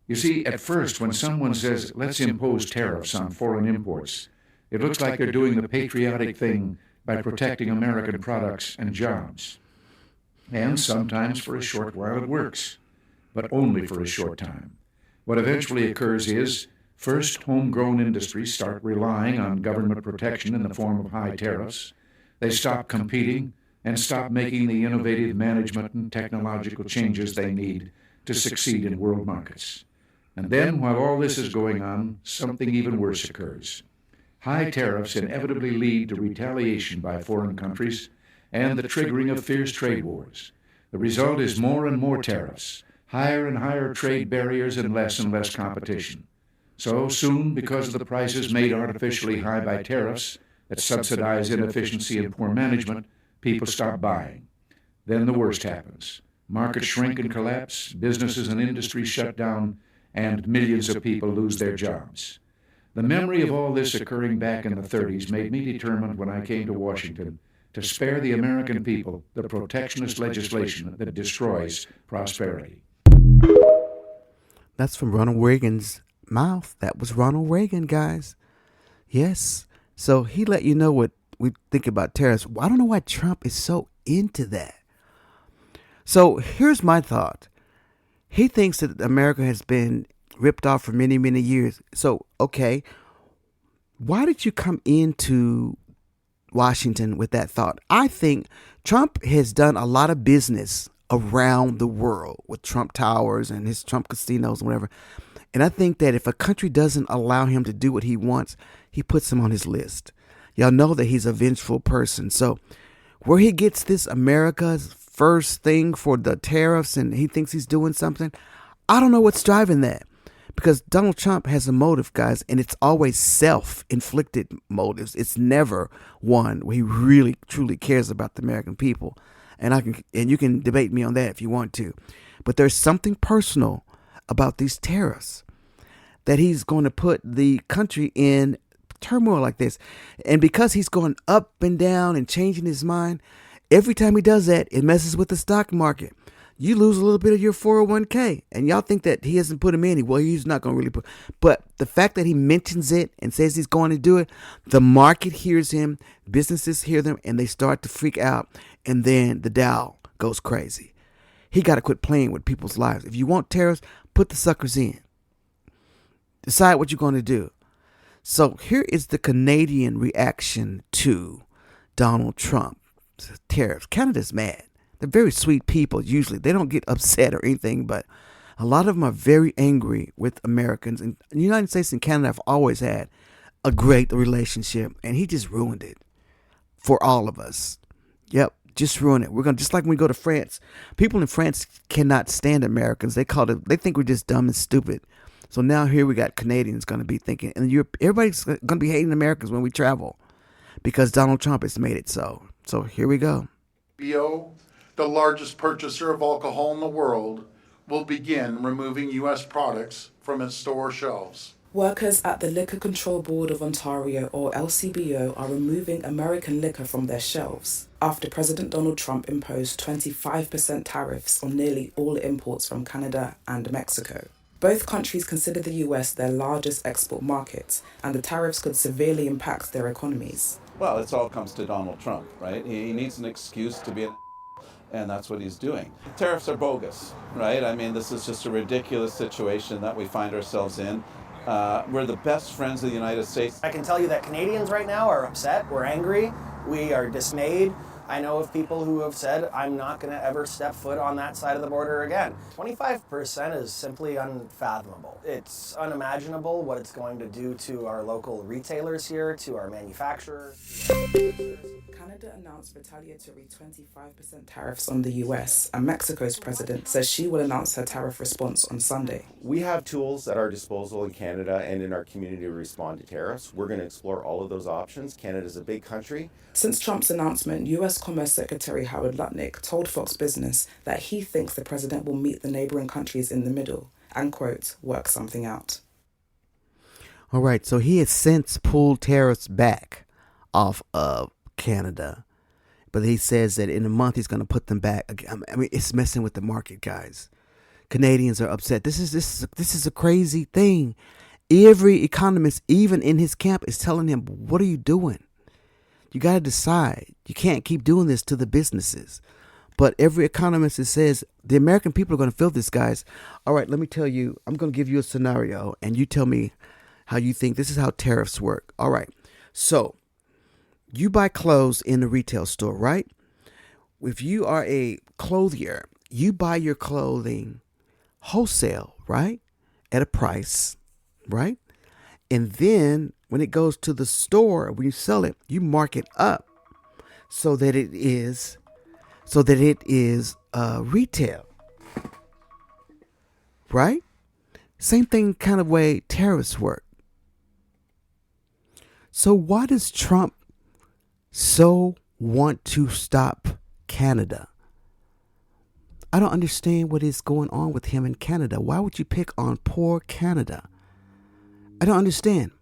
You see, at first, when someone says, let's impose tariffs on foreign imports, it looks like they're doing the patriotic thing by protecting American products and jobs. And sometimes for a short while it works, but only for a short time. What eventually occurs is, first, homegrown industries start relying on government protection in the form of high tariffs. They stop competing and stop making the innovative management and technological changes they need to succeed in world markets. And then, while all this is going on, something even worse occurs. High tariffs inevitably lead to retaliation by foreign countries and the triggering of fierce trade wars. The result is more and more tariffs, higher and higher trade barriers, and less competition. So soon, because of the prices made artificially high by tariffs that subsidize inefficiency and poor management, people stop buying. Then the worst happens. Markets shrink and collapse, businesses and industries shut down, and millions of people lose their jobs. The memory of all this occurring back in the 30s made me determined when I came to Washington to spare the American people the protectionist legislation that destroys prosperity. That's from Ronald Reagan's mouth. That was Ronald Reagan, guys. Yes. So he let you know what we think about tariffs. I don't know why Trump is so into that. So here's my thought. He thinks that America has been ripped off for many, many years. So, okay, why did you come into Washington with that thought? I think Trump has done a lot of business around the world with Trump Towers and his Trump casinos and whatever. And I think that if a country doesn't allow him to do what he wants, he puts him on his list. Y'all know that he's a vengeful person. So where he gets this America's first thing for the tariffs and he thinks he's doing something, I don't know what's driving that. Because Donald Trump has a motive, guys, and it's always self-inflicted motives. It's never one where he really, truly cares about the American people. And you can debate me on that if you want to. But there's something personal about these tariffs that he's going to put the country in turmoil like this. And because he's going up and down and changing his mind, every time he does that, it messes with the stock market. You lose a little bit of your 401k. And y'all think that he hasn't put him in. Well, he's not going to really put. But the fact that he mentions it and says he's going to do it, the market hears him, businesses hear them, and they start to freak out. And then the Dow goes crazy. He got to quit playing with people's lives. If you want tariffs, put the suckers in. Decide what you're going to do. So here is the Canadian reaction to Donald Trump. Tariffs. Canada's mad. They're very sweet people usually. They don't get upset or anything, but a lot of them are very angry with Americans. And the United States and Canada have always had a great relationship, and he just ruined it for all of us. Yep, just ruined it. We're gonna just like when we go to France. People in France cannot stand Americans. They think we're just dumb and stupid. So now here we got Canadians going to be thinking, and everybody's going to be hating Americans when we travel because Donald Trump has made it so. So here we go. BO, the largest purchaser of alcohol in the world, will begin removing U.S. products from its store shelves. Workers at the Liquor Control Board of Ontario, or LCBO, are removing American liquor from their shelves after President Donald Trump imposed 25% tariffs on nearly all imports from Canada and Mexico. Both countries consider the US their largest export markets, and the tariffs could severely impact their economies. Well, it all comes to Donald Trump, right? He needs an excuse to be an and that's what he's doing. Tariffs are bogus, right? I mean, this is just a ridiculous situation that we find ourselves in. We're the best friends of the United States. I can tell you that Canadians right now are upset, we're angry, we are dismayed. I know of people who have said, I'm not going to ever step foot on that side of the border again. 25% is simply unfathomable. It's unimaginable what it's going to do to our local retailers here, to our manufacturers. Canada announced retaliatory 25% tariffs on the US, and Mexico's president says she will announce her tariff response on Sunday. We have tools at our disposal in Canada and in our community to respond to tariffs. We're going to explore all of those options. Canada's a big country. Since Trump's announcement, US Commerce Secretary Howard Lutnick told Fox Business that he thinks the president will meet the neighboring countries in the middle and, quote, work something out. All right, so he has since pulled tariffs back off of Canada, but he says that in a month he's going to put them back again. I mean, it's messing with the market, guys. Canadians are upset. This is a crazy thing. Every economist, even in his camp, is telling him, "What are you doing? You got to decide. You can't keep doing this to the businesses." But every economist that says the American people are going to feel this, guys. All right, let me tell you. I'm going to give you a scenario, and you tell me how you think this is how tariffs work. All right. So you buy clothes in the retail store, right? If you are a clothier, you buy your clothing wholesale, right? At a price, right? And then when it goes to the store, when you sell it, you mark it up so that it is retail, right? Same thing kind of way tariffs work. So why does Trump so want to stop Canada? I don't understand what is going on with him in Canada. Why would you pick on poor Canada? I don't understand.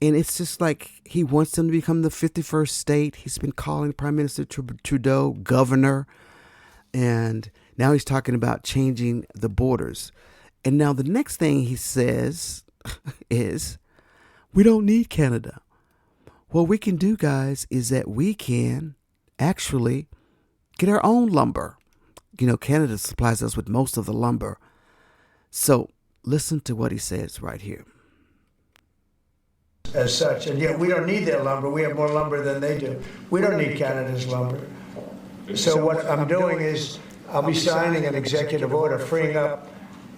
And it's just like he wants them to become the 51st state. He's been calling Prime Minister Trudeau governor. And now he's talking about changing the borders. And now the next thing he says is, we don't need Canada. What we can do, guys, is that we can actually get our own lumber. You know, Canada supplies us with most of the lumber. So listen to what he says right here. As such, and yet we don't need their lumber. We have more lumber than they do. We don't need Canada's lumber. So what I'm doing is I'll be signing an executive order freeing up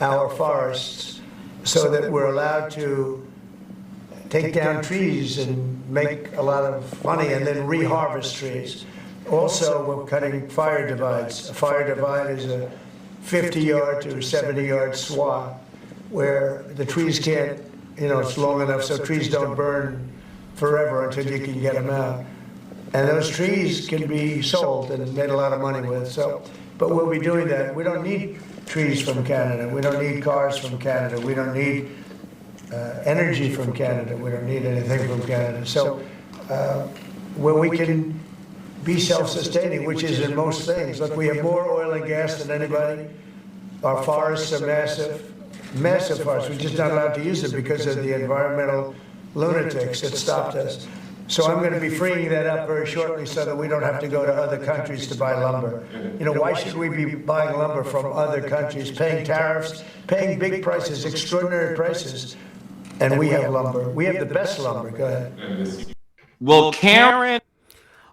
our forests so that we're allowed to take down trees and make a lot of money and then reharvest trees. Also, we're cutting fire divides. A fire divide is a 50-yard to 70-yard swath where the trees can't, it's long enough so trees don't burn forever until you can get them out. And those trees can be sold and made a lot of money with. So, but we'll be doing that. We don't need trees from Canada. We don't need cars from Canada. We don't need energy from Canada. We don't need anything from Canada. So where we can be self-sustaining, which is in most things. Look, we have more oil and gas than anybody. Our forests are massive forests. We're just not allowed to use them because of the environmental lunatics that stopped us. So I'm going to be freeing that up very shortly so that we don't have to go to other countries to buy lumber. Why should we be buying lumber from other countries, paying tariffs, paying big prices, extraordinary prices, and we have lumber. We have the best lumber. Go ahead. Well, Karen.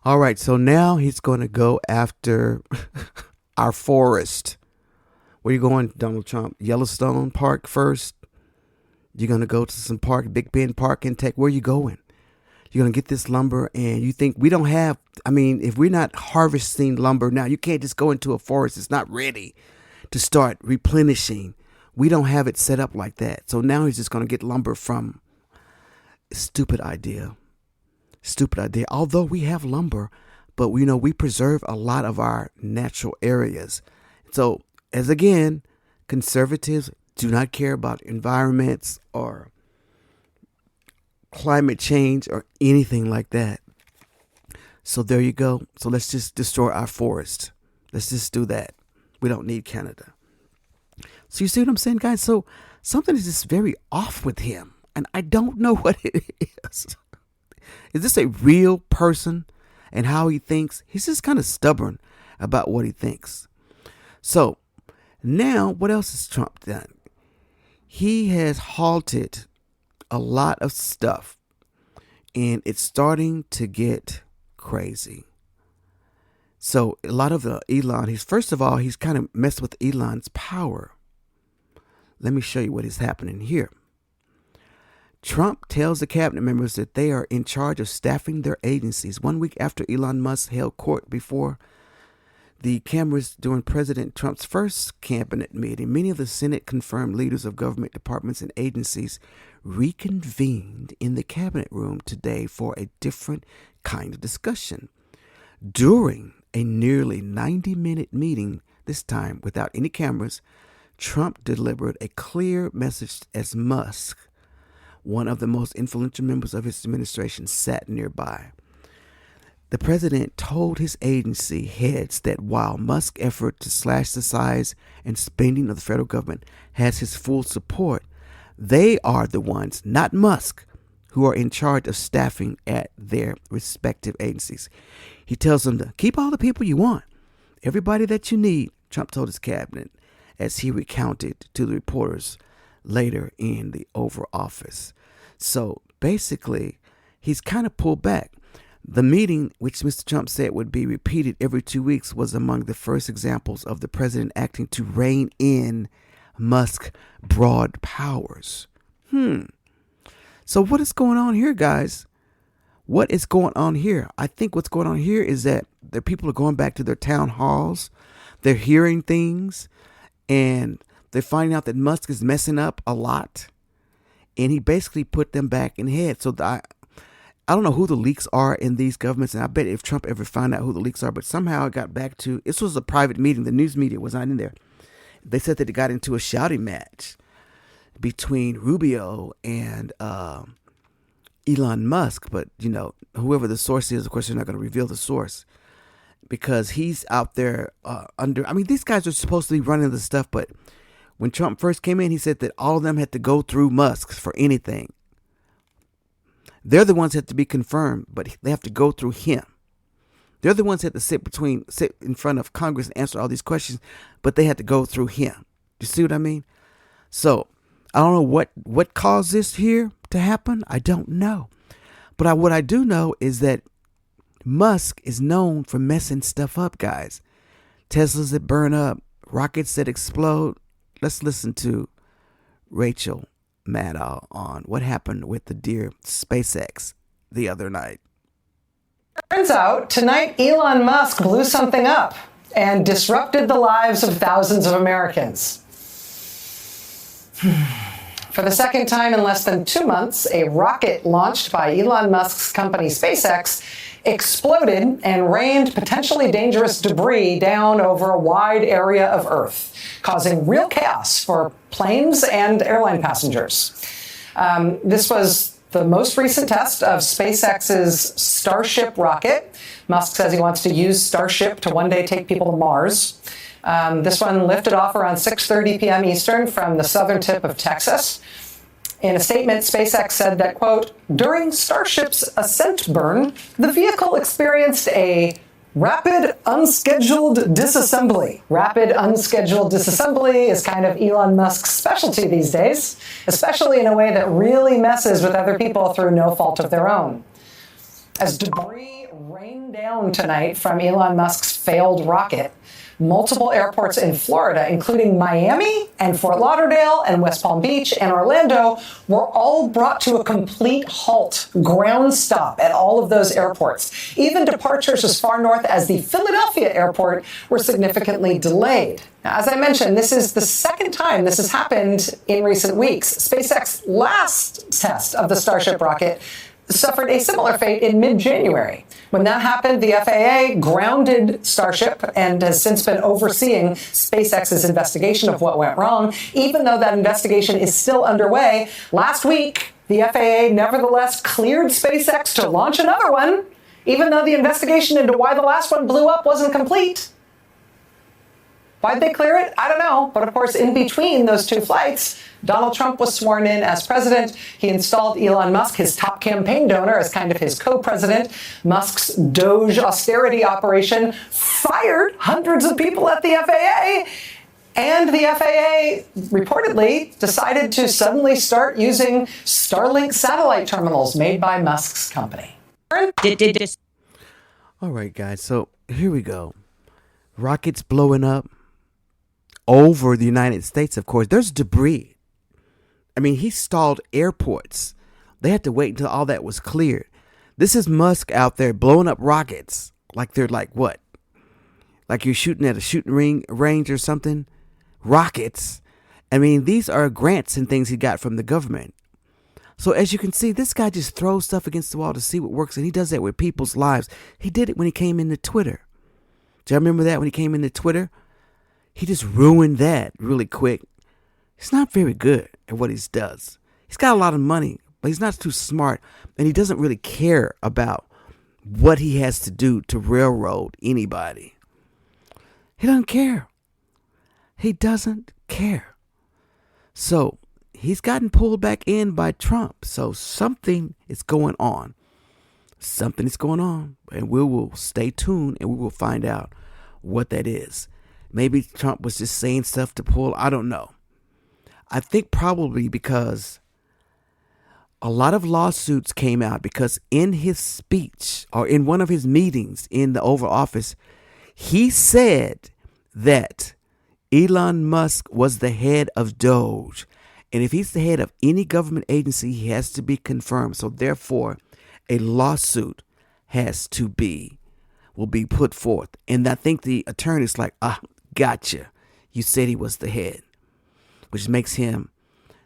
All right, so now he's going to go after our forest. Where you going, Donald Trump? Yellowstone Park first? You're going to go to some park, Big Bend Park in Tech. Where are you going? You're going to get this lumber and you think we don't have, if we're not harvesting lumber now, you can't just go into a forest. It's not ready to start replenishing. We don't have it set up like that. So now he's just going to get lumber from stupid idea. Although we have lumber, but we preserve a lot of our natural areas. So as again, conservatives do not care about environments or climate change or anything like that. So there you go. So let's just destroy our forest. Let's just do that. We don't need Canada. So you see what I'm saying, guys? So something is just very off with him. And I don't know what it is. Is this a real person and how he thinks? He's just kind of stubborn about what he thinks. So now what else has Trump done? He has halted a lot of stuff, and it's starting to get crazy. So a lot of Elon, he's kind of messed with Elon's power. Let me show you what is happening here. Trump tells the cabinet members that they are in charge of staffing their agencies 1 week after Elon Musk held court before the cameras during President Trump's first cabinet meeting. Many of the Senate-confirmed leaders of government departments and agencies reconvened in the cabinet room today for a different kind of discussion. During a nearly 90-minute meeting, this time without any cameras, Trump delivered a clear message as Musk, one of the most influential members of his administration, sat nearby. The president told his agency heads that while Musk's effort to slash the size and spending of the federal government has his full support, they are the ones, not Musk, who are in charge of staffing at their respective agencies. He tells them to keep all the people you want, everybody that you need, Trump told his cabinet as he recounted to the reporters later in the Oval Office. So basically, he's kind of pulled back. The meeting, which Mr. Trump said would be repeated every 2 weeks, was among the first examples of the president acting to rein in Musk's broad powers. So what is going on here, guys? What is going on here? I think what's going on here is that the people are going back to their town halls. They're hearing things, and they're finding out that Musk is messing up a lot. And he basically put them back in head. So I don't know who the leaks are in these governments, and I bet if Trump ever found out who the leaks are, but somehow it got back to, this was a private meeting. The news media was not in there. They said that it got into a shouting match between Rubio and Elon Musk. But, you know, whoever the source is, of course, they're not going to reveal the source because he's out there these guys are supposed to be running the stuff, but when Trump first came in, he said that all of them had to go through Musk for anything. They're the ones that have to be confirmed, but they have to go through him. They're the ones that have to sit in front of Congress and answer all these questions, but they had to go through him. You see what I mean? So I don't know what caused this here to happen. I don't know. But what I do know is that Musk is known for messing stuff up, guys. Teslas that burn up, rockets that explode. Let's listen to Rachel Maddow on what happened with the dear SpaceX the other night. Turns out tonight Elon Musk blew something up and disrupted the lives of thousands of Americans. For the second time in less than 2 months, a rocket launched by Elon Musk's company SpaceX exploded and rained potentially dangerous debris down over a wide area of Earth, causing real chaos for planes and airline passengers. This was the most recent test of SpaceX's Starship rocket. Musk says he wants to use Starship to one day take people to Mars. This one lifted off around 6:30 p.m. Eastern from the southern tip of Texas. In a statement, SpaceX said that, quote, during Starship's ascent burn, the vehicle experienced a rapid unscheduled disassembly. Rapid unscheduled disassembly is kind of Elon Musk's specialty these days, especially in a way that really messes with other people through no fault of their own. As debris rained down tonight from Elon Musk's failed rocket, multiple airports in Florida, including Miami and Fort Lauderdale and West Palm Beach and Orlando, were all brought to a complete halt, ground stop at all of those airports. Even departures as far north as the Philadelphia airport were significantly delayed. Now, as I mentioned, this is the second time this has happened in recent weeks. SpaceX's last test of the Starship rocket suffered a similar fate in mid-January. When that happened, the FAA grounded Starship and has since been overseeing SpaceX's investigation of what went wrong. Even though that investigation is still underway, last week, the FAA nevertheless cleared SpaceX to launch another one, even though the investigation into why the last one blew up wasn't complete. Why'd they clear it? I don't know. But of course, in between those two flights, Donald Trump was sworn in as president. He installed Elon Musk, his top campaign donor, as kind of his co-president. Musk's Doge austerity operation fired hundreds of people at the FAA. And the FAA reportedly decided to suddenly start using Starlink satellite terminals made by Musk's company. All right, guys. So here we go. Rockets blowing up over the United States, of course. There's debris. I mean, he stalled airports. They had to wait until all that was cleared. This is Musk out there blowing up rockets like they're like what? Like you're shooting at a shooting range or something? Rockets. I mean, these are grants and things he got from the government. So as you can see, this guy just throws stuff against the wall to see what works, and he does that with people's lives. He did it when he came into Twitter. Do you remember that when he came into Twitter? He just ruined that really quick. He's not very good at what he does. He's got a lot of money, but he's not too smart, and he doesn't really care about what he has to do to railroad anybody. He doesn't care. He doesn't care. So he's gotten pulled back in by Trump. So something is going on. Something is going on. And we will stay tuned and we will find out what that is. Maybe Trump was just saying stuff to pull. I don't know. I think probably because a lot of lawsuits came out because in his speech or in one of his meetings in the Oval Office, he said that Elon Musk was the head of Doge. And if he's the head of any government agency, he has to be confirmed. So therefore, a lawsuit will be put forth. And I think the attorney's like, gotcha. You said he was the head, which makes him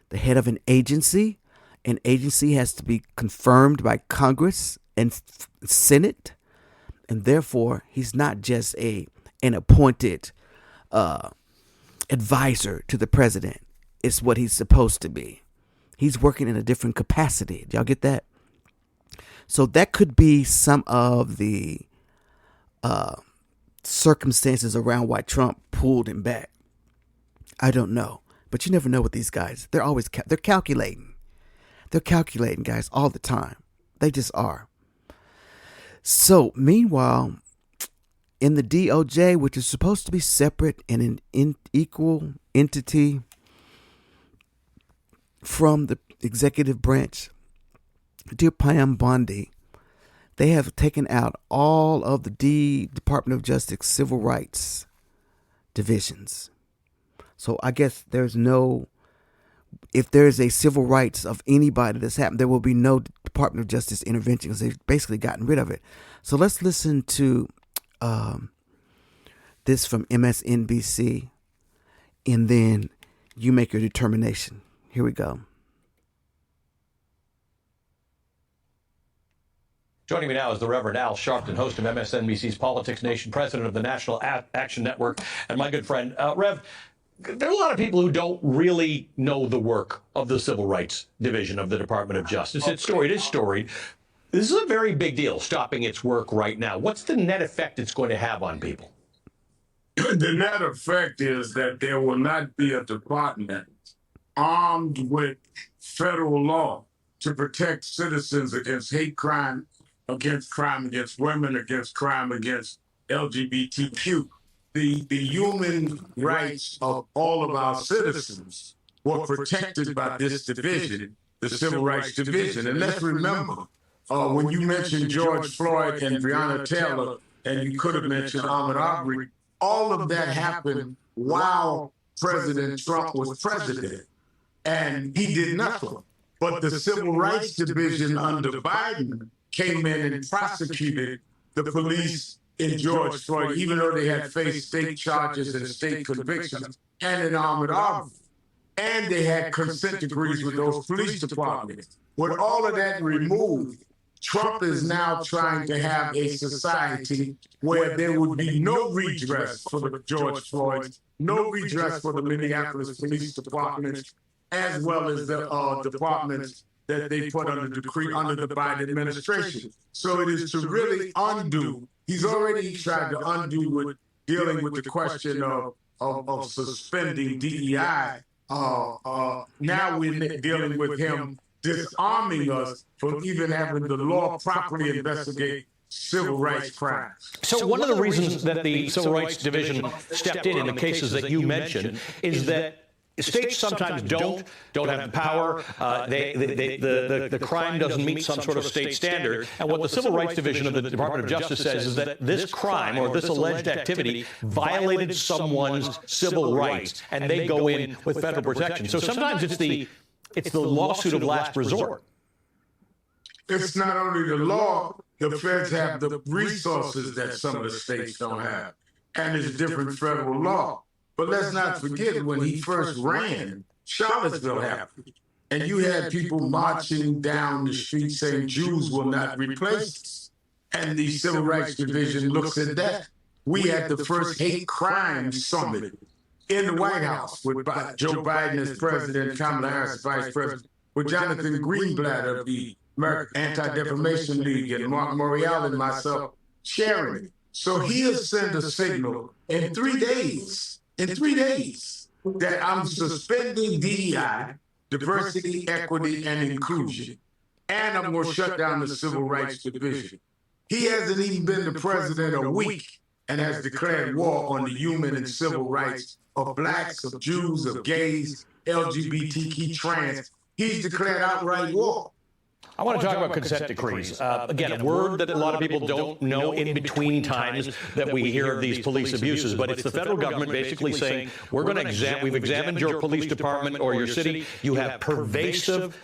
the head of an agency. An agency has to be confirmed by Congress and Senate. And therefore, he's not just an appointed advisor to the president. It's what he's supposed to be. He's working in a different capacity. Y'all get that? So that could be some of the circumstances around why Trump pulled him back. I don't know. But you never know with these guys. They're always they're calculating. They're calculating, guys, all the time. They just are. So, meanwhile, in the DOJ, which is supposed to be separate and an equal entity from the executive branch, dear Pam Bondi, they have taken out all of the Department of Justice civil rights divisions. So I guess if there's a civil rights of anybody that's happened, there will be no Department of Justice intervention because they've basically gotten rid of it. So let's listen to this from MSNBC, and then you make your determination. Here we go. Joining me now is the Reverend Al Sharpton, host of MSNBC's Politics Nation, president of the National Action Network, and my good friend, Rev. There are a lot of people who don't really know the work of the Civil Rights Division of the Department of Justice. It's storied. This is a very big deal, stopping its work right now. What's the net effect it's going to have on people? The net effect is that there will not be a department armed with federal law to protect citizens against hate crime against women, against crime against LGBTQ. The human rights of all of our citizens were protected by this division, the Civil Rights Division. And let's remember, when you mentioned George Floyd and Breonna Taylor, and you could have mentioned Ahmaud Arbery, all of that happened while President Trump was president. And he did nothing. But the Civil Rights Division under Biden came in and prosecuted the police in George Floyd, even though they had faced state charges and state convictions, and in Ahmaud Arbery. And they had consent decrees with those police departments. With all of that removed, Trump is now trying to have a society where there would be no redress for the George Floyds, no redress for the Minneapolis Police Department, as well as the departments that they put under decree under the Biden administration. So it is to really undo. He's already tried to undo with dealing with the question of suspending DEI. Now we're dealing with him disarming us from even having the law properly investigate civil rights crimes. So one of the reasons that the Civil Rights Division stepped in the cases that you mentioned is that states sometimes don't have the power. The crime doesn't meet some sort of state standard. And what the Civil Rights Division of the Department of Justice says is that this crime or this alleged activity violated someone's civil rights, and they go in with federal protection. So sometimes it's the lawsuit of last resort. It's not only the law, the feds have the resources that some of the states don't have. And it's different federal law. But let's not forget, when he first ran, Charlottesville happened. And you had people marching down the street saying Jews will not replace us. And the Civil Rights Division looks at that. We had the first hate crime summit in the White House with Joe Biden as president, Kamala Harris as vice president, with Jonathan Greenblatt of the American Anti-Defamation League and Mark Morial and myself sharing it. So he'll send a signal in 3 days, that I'm suspending DEI, diversity, equity, and inclusion, and I'm going to shut down the Civil Rights Division. He hasn't even been the president a week and has declared war on the human and civil rights of blacks, of Jews, of gays, LGBTQ, trans. He's declared outright war. I want to talk about consent decrees. Again, a word that a lot of people don't know in between times that we hear of these police abuses, but it's the federal government basically saying, we've examined your police department or your city. You have a pervasive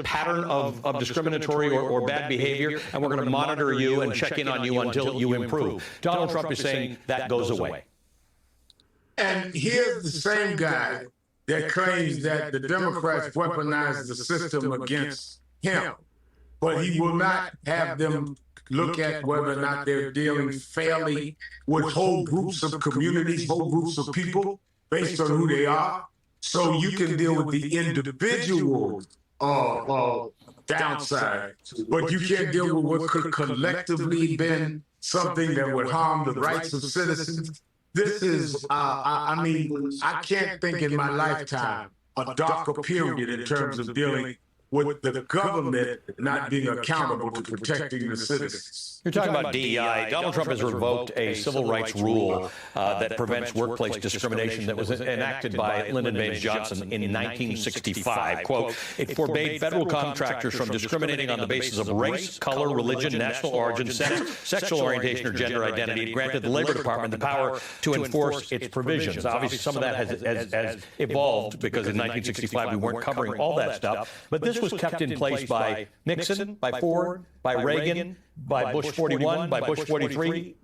pattern of discriminatory or bad behavior, and we're going to monitor you and check in on you until you improve. Donald Trump is saying that goes away. And here's the same guy that claims that the Democrats weaponize the system against him, but he will not have them look at whether or not they're dealing fairly with whole groups of communities, whole groups of people based on who they are. So you can deal with the individual downside, but you can't deal with what could collectively been something that would harm the rights of citizens. This is, I can't think in my lifetime a darker period in terms of dealing with the government not being accountable to protecting the citizens. You're talking about DEI. Donald Trump has revoked a civil rights rule that prevents workplace discrimination that was enacted by Lyndon Baines Johnson in 1965. Quote, it forbade federal contractors from discriminating on the basis of race, color, religion, national origin, sex, sexual orientation, or gender identity. It granted the Labor Department the power to enforce its provisions. Obviously, some of that has evolved because in 1965 we weren't covering all that stuff. But this was kept in place by Nixon, by Ford, by Reagan, by Bush 41, by Bush 43,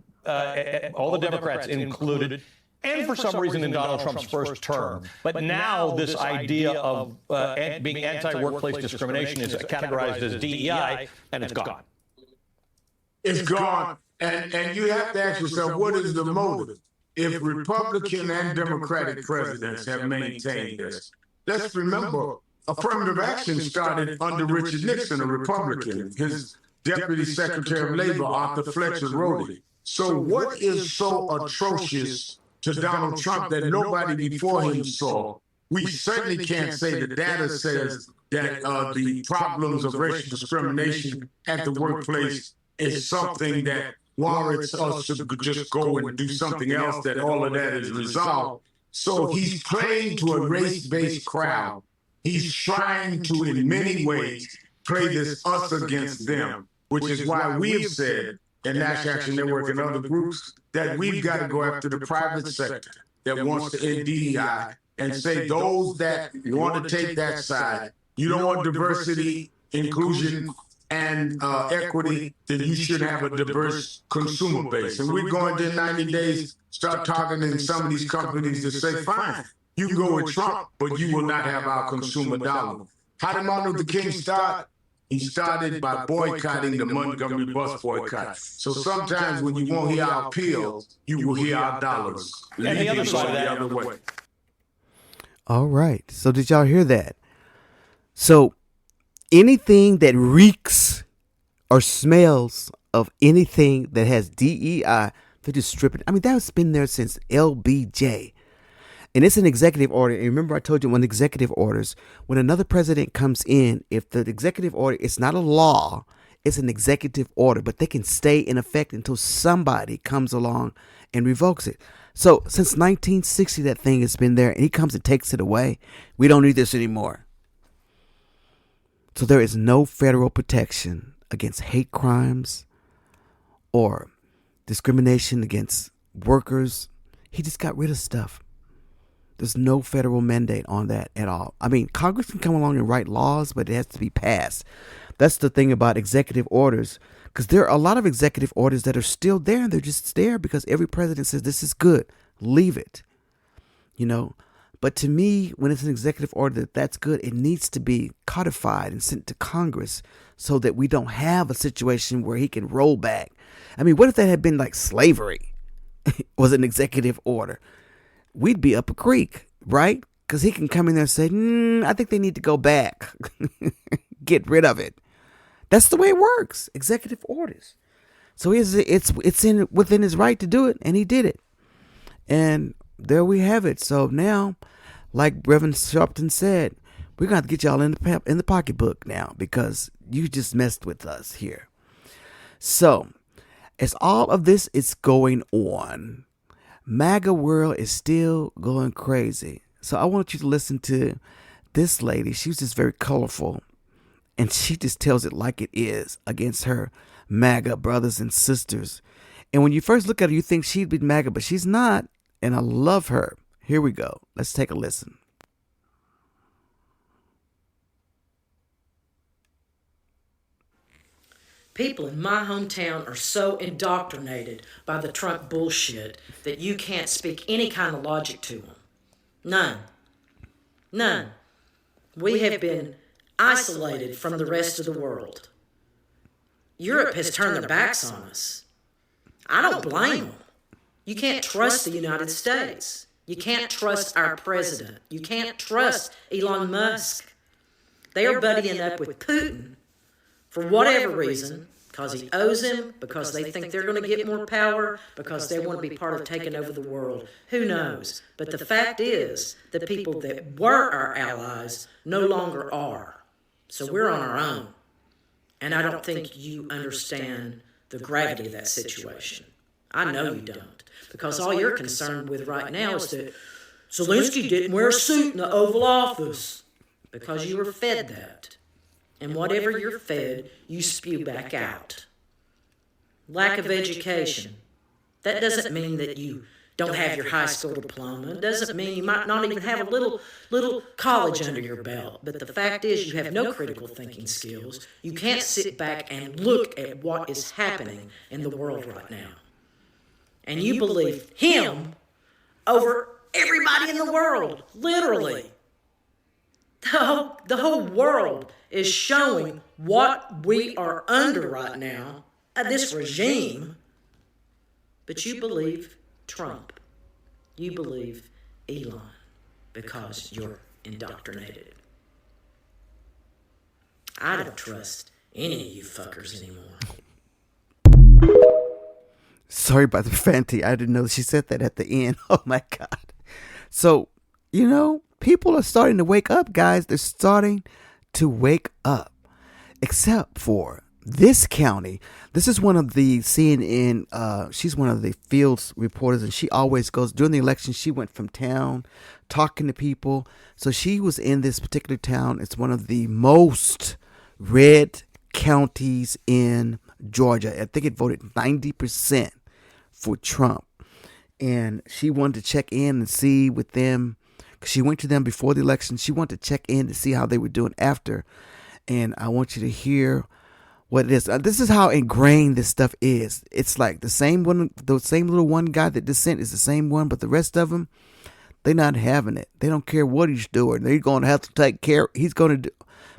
all the Democrats included, and for some reason in Donald Trump's first term. But now this idea of being anti-workplace discrimination is categorized as DEI, and it's gone. It's gone. And you have to ask yourself, what is the motive? If Republican and Democratic presidents have maintained this, let's remember, affirmative action started under Richard Nixon, a Republican. His Deputy Secretary of Labor, Arthur Fletcher, wrote it. So what is so atrocious to Donald Trump that nobody before him saw? We certainly can't say the data says that the problems of racial discrimination at the workplace is something that warrants us to just go and do something else, that all of that is resolved. So he's playing to a race-based crowd. He's trying to, in many ways, play this us against them, which is why we've said, in National Action Network and other groups, that we've got to go after the private sector that wants to end DEI and say those that want to take that side, you don't want diversity, inclusion, and equity, then you should have a diverse consumer base. And we're going to, in 90 days, start targeting some of these companies to say, fine, you can go with Trump, but you will not have our consumer dollar. How did Martin Luther King start? He started by boycotting the Montgomery bus boycott. So sometimes when you won't hear our appeal, you will hear our dollars. And the other side of that. The other way. All right. So did y'all hear that? So anything that reeks or smells of anything that has DEI, they just strip it. I mean, that's been there since LBJ. And it's an executive order. And remember, I told you when executive orders, when another president comes in, if the executive order, it's not a law, it's an executive order, but they can stay in effect until somebody comes along and revokes it. So since 1960, that thing has been there, and he comes and takes it away. We don't need this anymore. So there is no federal protection against hate crimes or discrimination against workers. He just got rid of stuff. There's no federal mandate on that at all. I mean, Congress can come along and write laws, but it has to be passed. That's the thing about executive orders, because there are a lot of executive orders that are still there, and they're just there because every president says, this is good, leave it, you know. But to me, when it's an executive order that's good, it needs to be codified and sent to Congress so that we don't have a situation where he can roll back. I mean, what if that had been like slavery was an executive order? we'd be up a creek, right? Because he can come in there and say, I think they need to go back. Get rid of it. That's the way it works. Executive orders. So it's within his right to do it, and he did it. And there we have it. So now, like Reverend Sharpton said, we're going to have to get y'all in the pocketbook now because you just messed with us here. So, as all of this is going on, MAGA world is still going crazy. So I want you to listen to this lady. She's just very colorful, and she just tells it like it is against her MAGA brothers and sisters. And when you first look at her, you think she'd be MAGA, but she's not. And I love her. Here we go. Let's take a listen. People in my hometown are so indoctrinated by the Trump bullshit that you can't speak any kind of logic to them. None. None. We have been isolated from the rest of the world. Europe has turned their backs on us. I don't blame them. You can't trust the United States. You can't trust our president. You can't trust Elon Musk. They are buddying up with Putin for whatever reason, because he owes him, because they think they're going to get more power, because they want to be part of taking over the world. Who knows? But the fact is, the people that were our allies no longer are. So we're on our own. And I don't think you understand the gravity of that situation. I know you don't. Because all you're concerned with right now is that Zelensky didn't wear a suit in the Oval Office. Because you were fed that. And whatever you're fed, you spew back out. Lack of education. That doesn't mean that you don't have your high school diploma. It doesn't mean you might not even have a little college under your belt. But the fact is you have no critical thinking skills. You can't sit back and look at what is happening in the world right now. And you believe him over everybody in the world, literally. The whole world is showing what we are under right now, this regime. But you believe Trump. You believe Elon because you're indoctrinated. I don't trust any of you fuckers anymore. Sorry about the profanity. I didn't know she said that at the end. Oh my God. So, people are starting to wake up, guys. They're starting to wake up. Except for this county. This is one of the CNN, she's one of the field reporters, and she always goes, during the election, she went from town talking to people. So she was in this particular town. It's one of the most red counties in Georgia. I think it voted 90% for Trump. And she wanted to check in and see with them. She went to them before the election. She wanted to check in to see how they were doing after. And I want you to hear what it is. This is how ingrained this stuff is. It's like the same little one guy that dissent is the same one, but the rest of them, they're not having it. They don't care what he's doing. They're going to have to take care. He's going to do.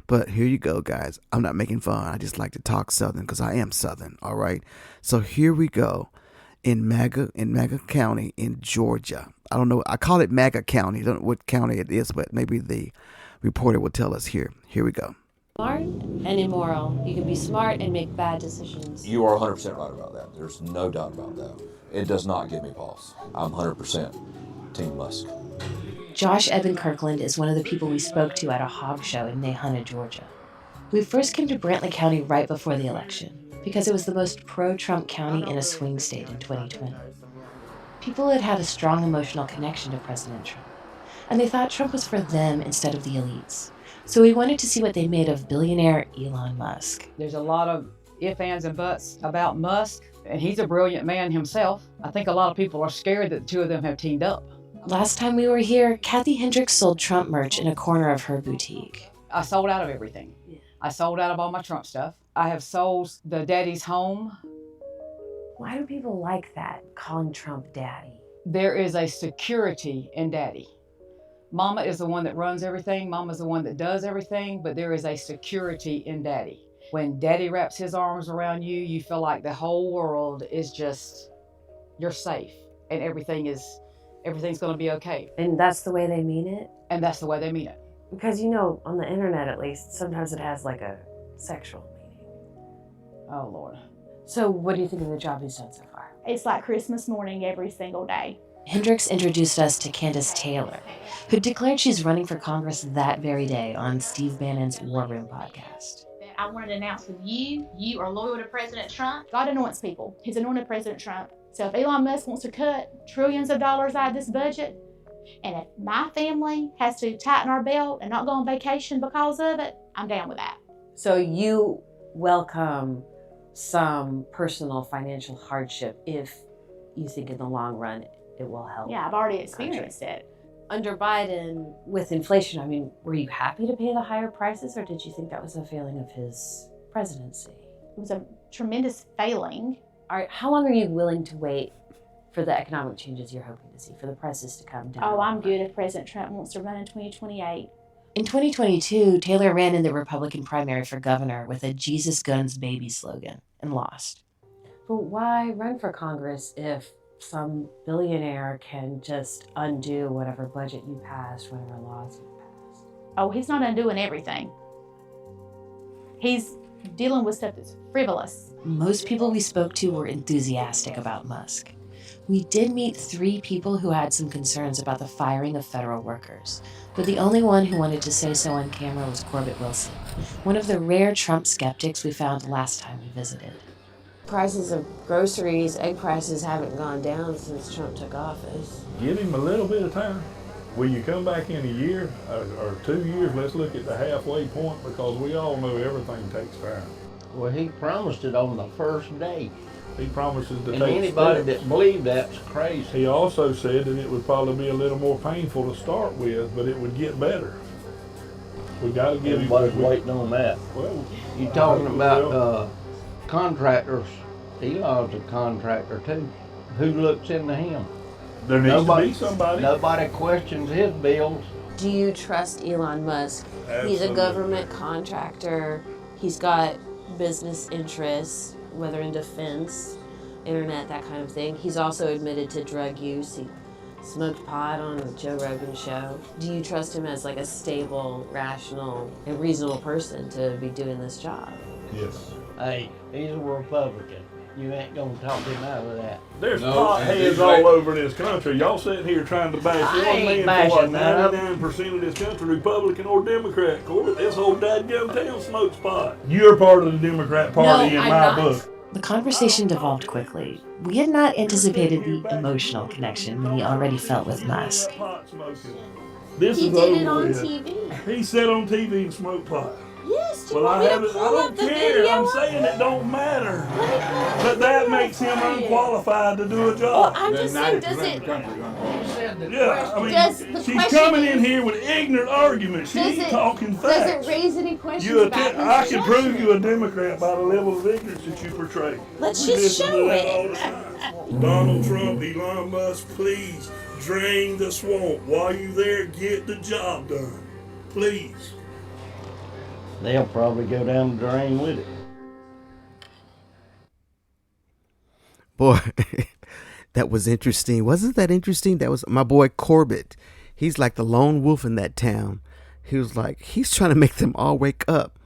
But here you go, guys. I'm not making fun. I just like to talk Southern because I am Southern. All right. So here we go. In MAGA County in Georgia. I don't know. I call it MAGA County. I don't know what county it is, but maybe the reporter will tell us here. Here we go. Smart and immoral. You can be smart and make bad decisions. You are 100% right about that. There's no doubt about that. It does not give me pause. I'm 100% Team Musk. Josh Eben Kirkland is one of the people we spoke to at a hog show in Nahunta, Georgia. We first came to Brantley County right before the election because it was the most pro-Trump county in a swing state in 2020. People had a strong emotional connection to President Trump, and they thought Trump was for them instead of the elites. So we wanted to see what they made of billionaire Elon Musk. There's a lot of ifs, ands, and buts about Musk, and he's a brilliant man himself. I think a lot of people are scared that the two of them have teamed up. Last time we were here, Kathy Hendricks sold Trump merch in a corner of her boutique. I sold out of everything. I sold out of all my Trump stuff. I have sold the daddy's home. Why do people like that, calling Trump daddy? There is a security in daddy. Mama is the one that runs everything. Mama's the one that does everything, but there is a security in daddy. When daddy wraps his arms around you, you feel like the whole world is just, you're safe and everything is everything's going to be okay. And that's the way they mean it? And that's the way they mean it. Because, you know, on the internet at least, sometimes it has like a sexual meaning. Oh, Lord. So what do you think of the job he's done so far? It's like Christmas morning every single day. Hendricks introduced us to Candace Taylor, who declared she's running for Congress that very day on Steve Bannon's War Room podcast. I wanted to announce with you are loyal to President Trump. God anoints people. He's anointed President Trump. So if Elon Musk wants to cut trillions of dollars out of this budget, and if my family has to tighten our belt and not go on vacation because of it, I'm down with that. So you welcome some personal financial hardship if you think in the long run it will help. Yeah, I've already experienced it. Under Biden, with inflation, I mean, were you happy to pay the higher prices, or did you think that was a failing of his presidency? It was a tremendous failing. All right, how long are you willing to wait for the economic changes you're hoping to see, for the prices to come down? Oh, I'm good if President Trump wants to run in 2028. In 2022, Taylor ran in the Republican primary for governor with a Jesus Guns Baby slogan and lost. But why run for Congress if some billionaire can just undo whatever budget you passed, whatever laws you passed? Oh, he's not undoing everything. He's dealing with stuff that's frivolous. Most people we spoke to were enthusiastic about Musk. We did meet 3 people who had some concerns about the firing of federal workers, but the only one who wanted to say so on camera was Corbett Wilson, one of the rare Trump skeptics we found last time we visited. Prices of groceries, egg prices haven't gone down since Trump took office. Give him a little bit of time. Will you come back in a year or 2 years? Let's look at the halfway point, because we all know everything takes time. Well, he promised it on the first day. He promises to and take anybody steps. that believed that's crazy. He also said that it would probably be a little more painful to start with, but it would get better. We got to give Everybody's waiting on that. Well, you talking about contractors. Elon's a contractor too. Who looks into him? There needs to be somebody. Nobody questions his bills. Do you trust Elon Musk? Absolutely. He's a government contractor. He's got business interests, whether in defense, internet, that kind of thing. He's also admitted to drug use. He smoked pot on the Joe Rogan show. Do you trust him as like a stable, rational, and reasonable person to be doing this job? Yes. Hey, he's a Republican. You ain't gonna talk him out of that. There's potheads all over this country. Y'all sitting here trying to bash one man for 99% of this country, Republican or Democrat. Corbett, this whole dadgum town smokes pot. You're part of the Democrat Party in my book. The conversation devolved quickly. We had not anticipated the emotional connection we already felt with Musk. This He is did it over on with. TV. He sat on TV and smoked pot. Yes, do you Well, want I me to haven't. I pull don't up the care. video? I'm saying it don't matter. But that makes him unqualified to do a job. Well, I'm just saying, does it... Yeah, I mean, Does the she's question coming in is- here with ignorant arguments. She ain't talking facts. Does it raise any questions You about I can prove Reconstruction? you a Democrat by the level of ignorance that you portray. Let's We just listen to show that it. all the time. Donald Trump, Elon Musk, please drain the swamp. While you there, get the job done. Please. They'll probably go down the drain with it. Boy, that was interesting. Wasn't that interesting? That was my boy Corbett. He's like the lone wolf in that town. He was like, he's trying to make them all wake up.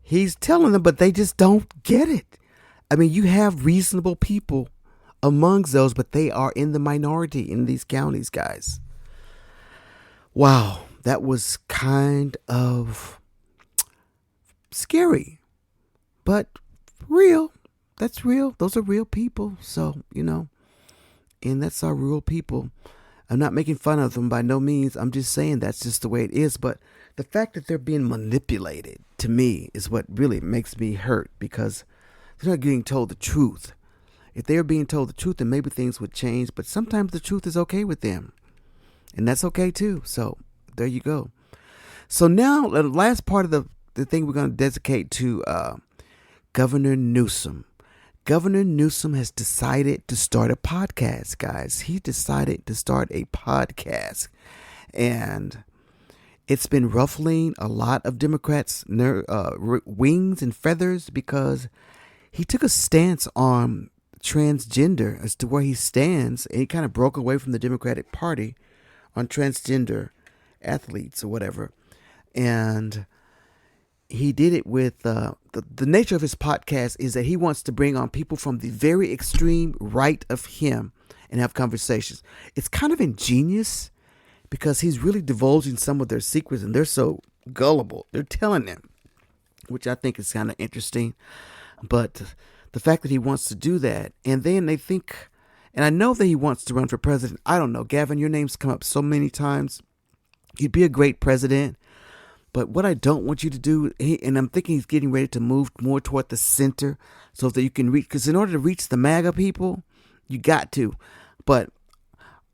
He's telling them, but they just don't get it. I mean, you have reasonable people amongst those, but they are in the minority in these counties, guys. Wow, that was kind of scary, but real. That's real. Those are real people. So, you know, and that's our real people. I'm not making fun of them by no means. I'm just saying that's just the way it is. But the fact that they're being manipulated, to me, is what really makes me hurt, because they're not getting told the truth. If they were being told the truth, then maybe things would change. But sometimes the truth is okay with them. And that's okay too. So there you go. So now the last part of the thing we're going to dedicate to Governor Newsom. Governor Newsom has decided to start a podcast, guys. He decided to start a podcast. And it's been ruffling a lot of Democrats' wings and feathers, because he took a stance on transgender as to where he stands, and he kind of broke away from the Democratic Party on transgender athletes or whatever. And he did it with the nature of his podcast is that he wants to bring on people from the very extreme right of him and have conversations. It's kind of ingenious because he's really divulging some of their secrets, and they're so gullible. They're telling them, which I think is kind of interesting. But the fact that he wants to do that, and then they think, and I know that he wants to run for president. I don't know. Gavin, your name's come up so many times. You'd be a great president. But what I don't want you to do, and I'm thinking he's getting ready to move more toward the center so that you can reach, because in order to reach the MAGA people, you got to. But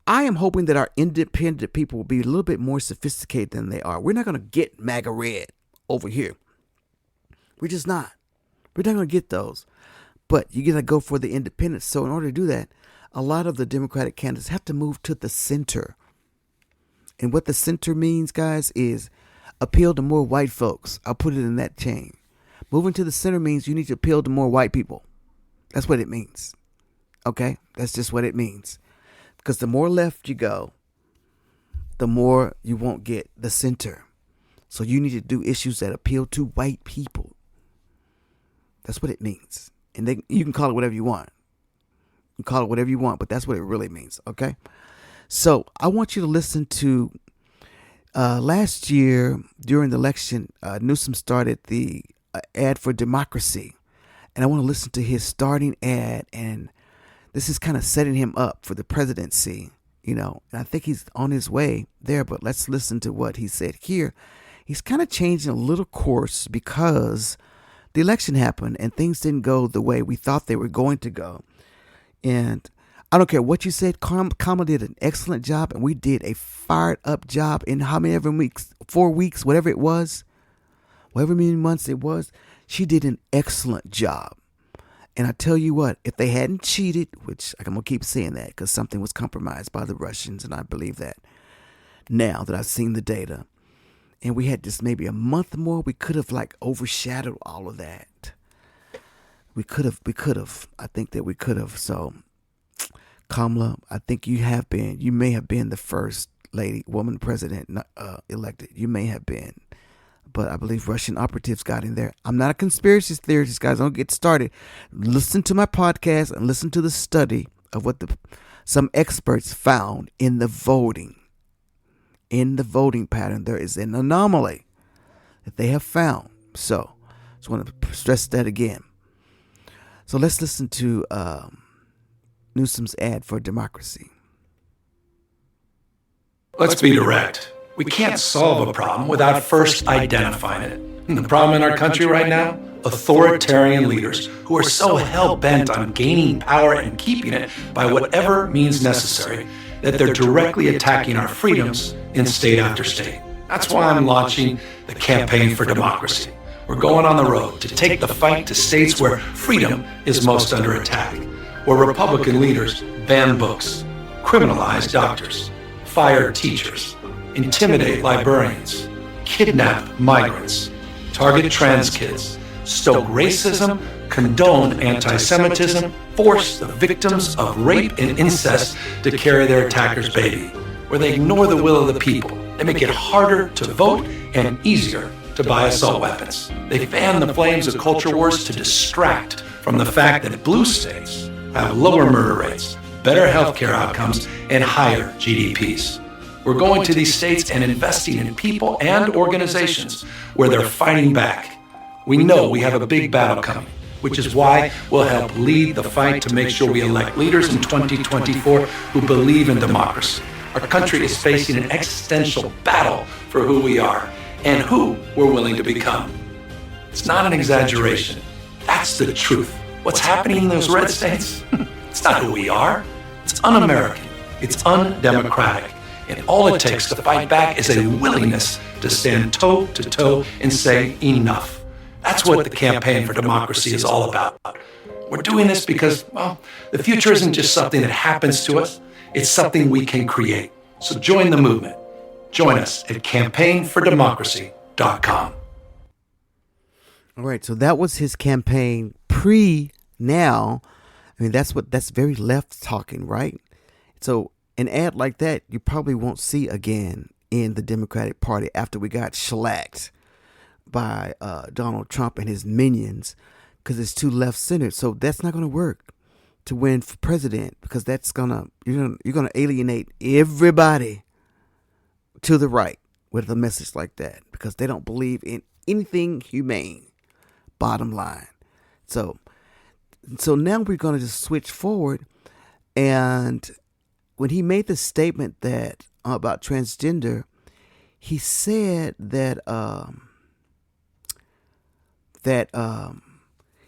I am hoping that our independent people will be a little bit more sophisticated than they are. We're not going to get MAGA red over here. We're just not. We're not going to get those. But you got to go for the independents. So in order to do that, a lot of the Democratic candidates have to move to the center. And what the center means, guys, is appeal to more white folks. I'll put it in that chain. Moving to the center means you need to appeal to more white people. That's what it means. Okay? That's just what it means. Because the more left you go, the more you won't get the center. So you need to do issues that appeal to white people. That's what it means. And you can call it whatever you want. You can call it whatever you want, but that's what it really means. Okay? So I want you to listen to last year during the election, Newsom started the ad for democracy. And I want to listen to his starting ad. And this is kind of setting him up for the presidency, you know. And I think he's on his way there. But let's listen to what he said here. He's kind of changing a little course because the election happened and things didn't go the way we thought they were going to go. And I don't care what you said. Kamala did an excellent job, and we did a fired up job in how many ever weeks, 4 weeks, whatever it was, whatever many months it was. She did an excellent job. And I tell you what, if they hadn't cheated, which I'm going to keep saying that because something was compromised by the Russians, and I believe that now that I've seen the data, and we had just maybe a month more, we could have like overshadowed all of that. We could have. I think that we could have. So Kamala, I think you may have been the first woman president elected. You may have been. But I believe Russian operatives got in there. I'm not a conspiracy theorist, guys. Don't get started. Listen to my podcast and listen to the study of what some experts found in the voting. In the voting pattern, there is an anomaly that they have found. So, just want to stress that again. So let's listen to Newsom's ad for democracy. Let's be direct. We can't solve a problem without first identifying it. And the problem in our country right now? Authoritarian leaders who are so hell-bent on gaining power and keeping it by whatever means necessary that they're directly attacking our freedoms in state after state. That's why I'm launching the Campaign for Democracy. We're going on the road to take the fight to states where freedom is most under attack, where Republican leaders ban books, criminalize doctors, fire teachers, intimidate librarians, kidnap migrants, target trans kids, stoke racism, condone anti-Semitism, force the victims of rape and incest to carry their attacker's baby, where they ignore the will of the people. They make it harder to vote and easier to buy assault weapons. They fan the flames of culture wars to distract from the fact that blue states have lower murder rates, better healthcare outcomes, and higher GDPs. We're going to these states and investing in people and organizations where they're fighting back. We know we have a big battle coming, which is why we'll help lead the fight to make sure we elect leaders in 2024 who believe in democracy. Our country is facing an existential battle for who we are and who we're willing to become. It's not an exaggeration. That's the truth. What's happening in those red states? It's not who we are. It's un-American. It's undemocratic. And all it takes to fight back is a willingness to stand toe to toe and say enough. That's what the Campaign for Democracy is all about. We're doing this because, well, the future isn't just something that happens to us. It's something we can create. So join the movement. Join us at campaignfordemocracy.com. All right, so that was his campaign now. I mean, that's very left talking, right? So an ad like that you probably won't see again in the Democratic Party after we got shellacked by Donald Trump and his minions, because it's too left-centered. So that's not going to work to win for president, because you're gonna alienate everybody to the right with a message like that, because they don't believe in anything humane. Bottom line. So now we're gonna just switch forward, and when he made the statement that about transgender, he said that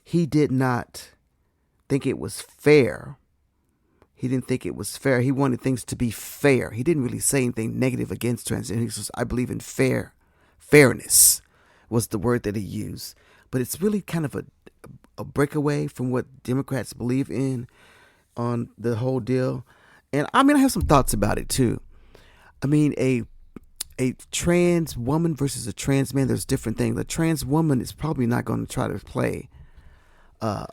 he did not think it was fair. He didn't think it was fair. He wanted things to be fair. He didn't really say anything negative against transgender. He says, I believe in fairness was the word that he used. But it's really kind of a breakaway from what Democrats believe in on the whole deal. And I mean, I have some thoughts about it too. I mean, a trans woman versus a trans man, there's different things. A trans woman is probably not going to try to play a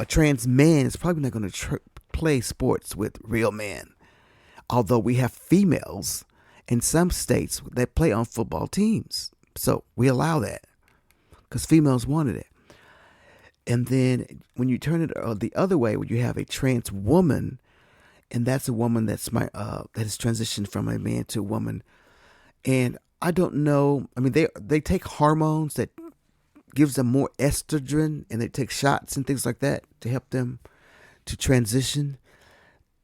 trans man is probably not going to play sports with real men. Although we have females in some states that play on football teams. So we allow that because females wanted it. And then when you turn it the other way, when you have a trans woman, and that's a woman that has transitioned from a man to a woman. And I don't know. I mean, they take hormones that gives them more estrogen, and they take shots and things like that to help them to transition.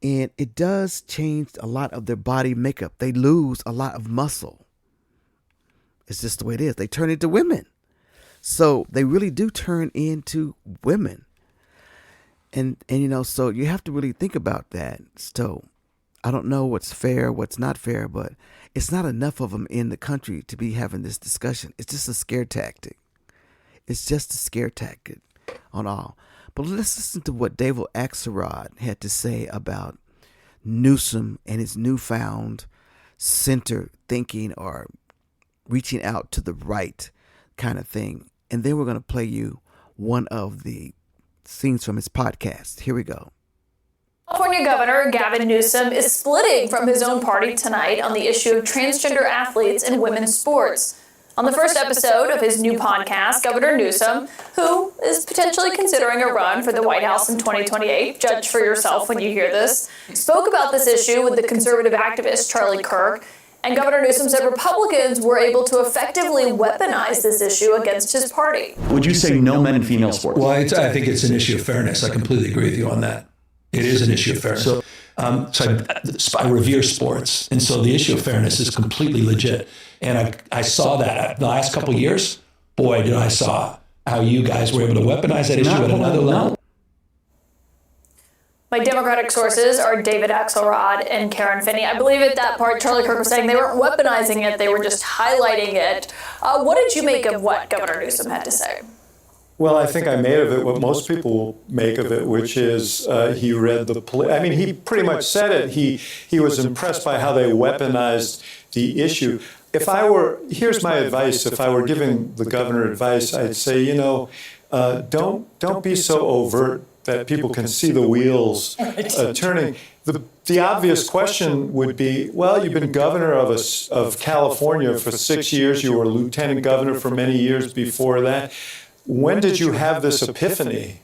And it does change a lot of their body makeup. They lose a lot of muscle. It's just the way it is. They turn into women. So they really do turn into women. And so you have to really think about that. So I don't know what's fair, what's not fair, but it's not enough of them in the country to be having this discussion. It's just a scare tactic. It's just a scare tactic on all. But let's listen to what David Axelrod had to say about Newsom and his newfound center thinking or reaching out to the right kind of thing. And then we're going to play you one of the scenes from his podcast. Here we go. California Governor Gavin Newsom is splitting from his own party tonight on the issue of transgender athletes in women's sports. On the first episode of his new podcast, Governor Newsom, who is potentially considering a run for the White House in 2028, judge for yourself when you hear this, spoke about this issue with the conservative activist Charlie Kirk. And Governor Newsom said Republicans were able to effectively weaponize this issue against his party. Would you say no men in female sports? Well, I think it's an issue of fairness. I completely agree with you on that. It is an issue of fairness. So I revere sports, and so the issue of fairness is completely legit. And I saw that the last couple of years. Boy, did I saw how you guys were able to weaponize that issue at another level. My Democratic sources are David Axelrod and Karen Finney. I believe at that part, Charlie Kirk was saying they weren't weaponizing it, they were just highlighting it. What did you make of what Governor Newsom had to say? Well, I think I made of it what most people make of it, which is he read he pretty much said it. He was impressed by how they weaponized the issue. Here's my advice. If I were giving the governor advice, I'd say, don't be so overt that people can see the wheels turning. The obvious question would be, well, you've been governor of California for 6 years. You were lieutenant governor for many years before that. When did you have this epiphany?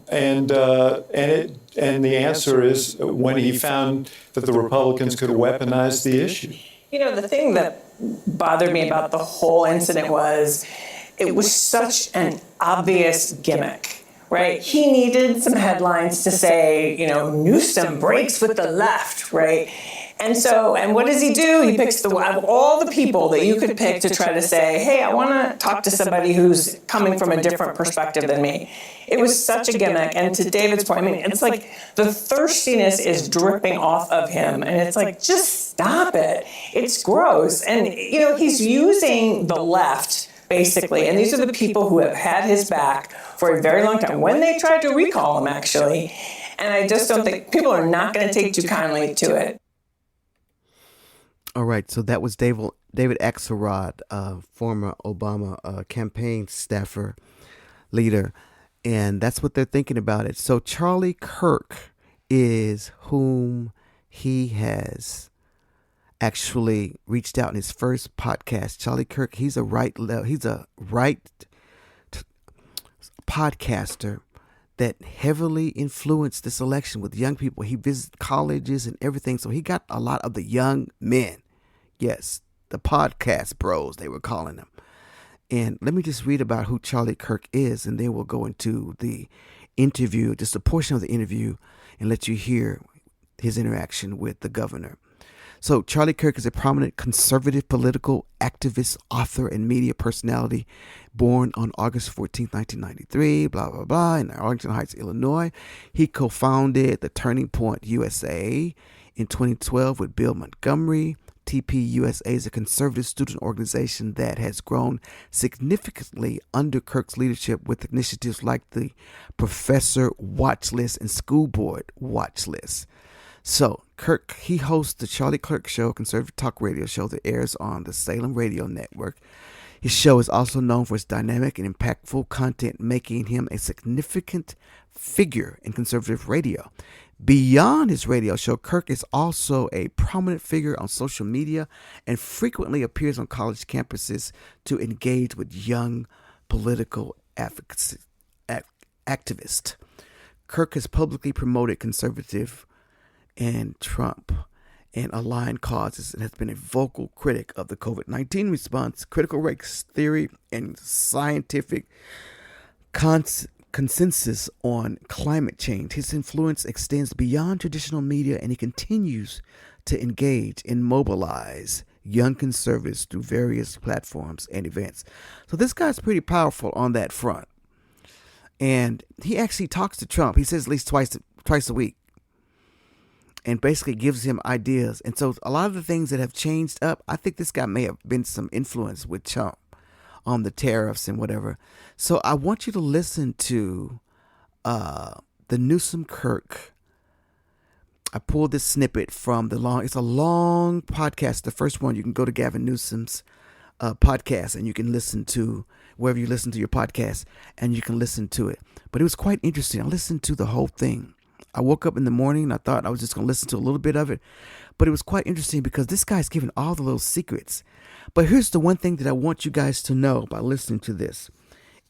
And the answer is when he found that the Republicans could weaponize the issue. The thing that bothered me about the whole incident was it was such an obvious gimmick, right? He needed some headlines to say, Newsom breaks with the left, right? And what does he do? He picks out of all the people that you could pick to try to say, hey, I want to talk to somebody who's coming from a different perspective than me. It was such a gimmick. And to David's point, it's like the thirstiness is dripping off of him. And it's like, just stop it. It's gross. And, he's using the left, basically. And these are the people who have had his back for a very long time. When they tried to recall him, actually. And I just don't think people are not going to take too kindly to it. All right, so that was David Axelrod, former Obama campaign staffer leader. And that's what they're thinking about it. So Charlie Kirk is whom he has actually reached out in his first podcast. Charlie Kirk, he's a right podcaster that heavily influenced this election with young people. He visited colleges and everything. So he got a lot of the young men. Yes, the podcast bros, they were calling them. And let me just read about who Charlie Kirk is, and then we'll go into the interview, just a portion of the interview, and let you hear his interaction with the governor. So Charlie Kirk is a prominent conservative political activist, author, and media personality born on August 14, 1993, blah, blah, blah, in Arlington Heights, Illinois. He co-founded the Turning Point USA in 2012 with Bill Montgomery. TPUSA is a conservative student organization that has grown significantly under Kirk's leadership with initiatives like the Professor Watch List and School Board Watch List. So Kirk, he hosts the Charlie Kirk Show, conservative talk radio show that airs on the Salem Radio Network. His show is also known for its dynamic and impactful content, making him a significant figure in conservative radio. Beyond his radio show, Kirk is also a prominent figure on social media and frequently appears on college campuses to engage with young political advocacy activists. Kirk has publicly promoted conservative and Trump and aligned causes and has been a vocal critic of the COVID-19 response, critical race theory, and scientific consensus on climate change. His influence extends beyond traditional media, and he continues to engage and mobilize young conservatives through various platforms and events. So this guy's pretty powerful on that front. And he actually talks to Trump. He says at least twice a week, and basically gives him ideas. And so a lot of the things that have changed up, I think this guy may have been some influence with Trump on the tariffs and whatever. So I want you to listen to the Newsom Kirk. I pulled this snippet from it's a long podcast. The first one, you can go to Gavin Newsom's podcast, and you can listen to wherever you listen to your podcast, and you can listen to it. But it was quite interesting. I listened to the whole thing. I woke up in the morning and I thought I was just going to listen to a little bit of it. But it was quite interesting because this guy's giving all the little secrets. But here's the one thing that I want you guys to know by listening to this.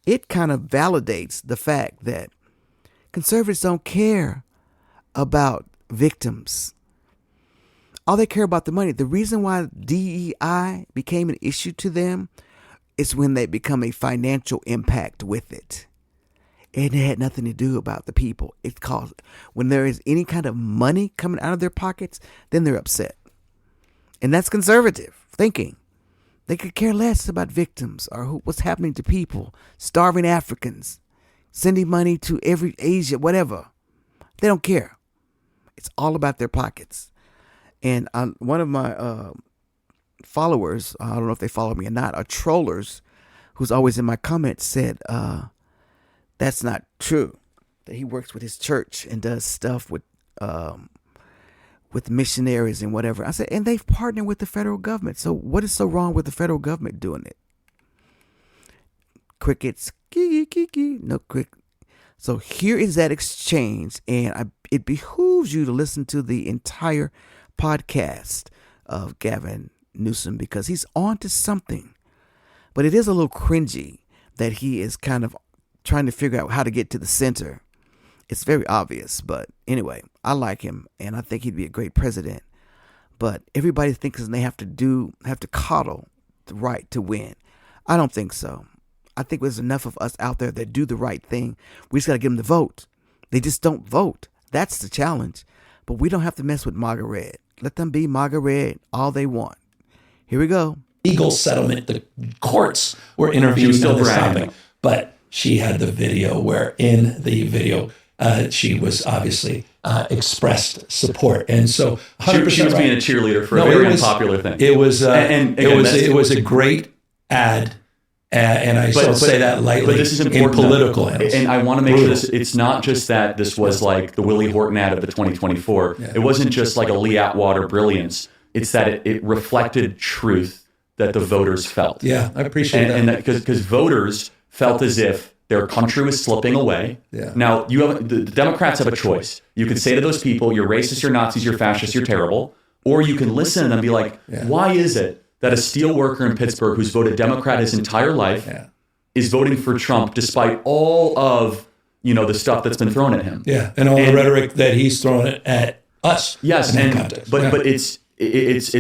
It kind of validates the fact that conservatives don't care about victims. All they care about the money. The reason why DEI became an issue to them is when they become a financial impact with it. And it had nothing to do about the people. It's called, when there is any kind of money coming out of their pockets, then they're upset. And that's conservative thinking. They could care less about victims or what's happening to people, starving Africans, sending money to every Asia, whatever. They don't care. It's all about their pockets. And one of my followers, I don't know if they follow me or not, are trollers, who's always in my comments, said, that's not true. That he works with his church and does stuff with missionaries and whatever. I said, and they've partnered with the federal government. So what is so wrong with the federal government doing it? Crickets, no cricket. So here is that exchange, and it behooves you to listen to the entire podcast of Gavin Newsom because he's on to something. But it is a little cringy that he is kind of trying to figure out how to get to the center. It's very obvious, but anyway, I like him and I think he'd be a great president. But everybody thinks they have to coddle the right to win. I don't think so. I think there's enough of us out there that do the right thing. We just got to get them to vote. They just don't vote. That's the challenge. But we don't have to mess with MAGA Red. Let them be MAGA Red all they want. Here we go. Legal settlement. The courts were interviewing on this topic, but she had the video where in the video she was obviously expressed support, and so 100% she was being a cheerleader for a very unpopular thing. It was and it was a great ad, and I don't say that lightly. But this is important in political ads. And I want to make sure it's not just that this was like the Willie Horton ad of the 2024. Yeah. It wasn't just like a Lee Atwater brilliance. It's that it reflected truth that the voters felt. Yeah, I appreciate that. And that because voters felt as if their country was slipping away. Yeah. Now, the Democrats have a choice. You can say to those people, you're racist, you're Nazis, you're fascists, you're terrible. Or you can listen to them and be like, why is it that a steel worker in Pittsburgh who's voted Democrat his entire life is voting for Trump despite all of the stuff that's been thrown at him? Yeah, and all the rhetoric that he's thrown at us. Yes, but it's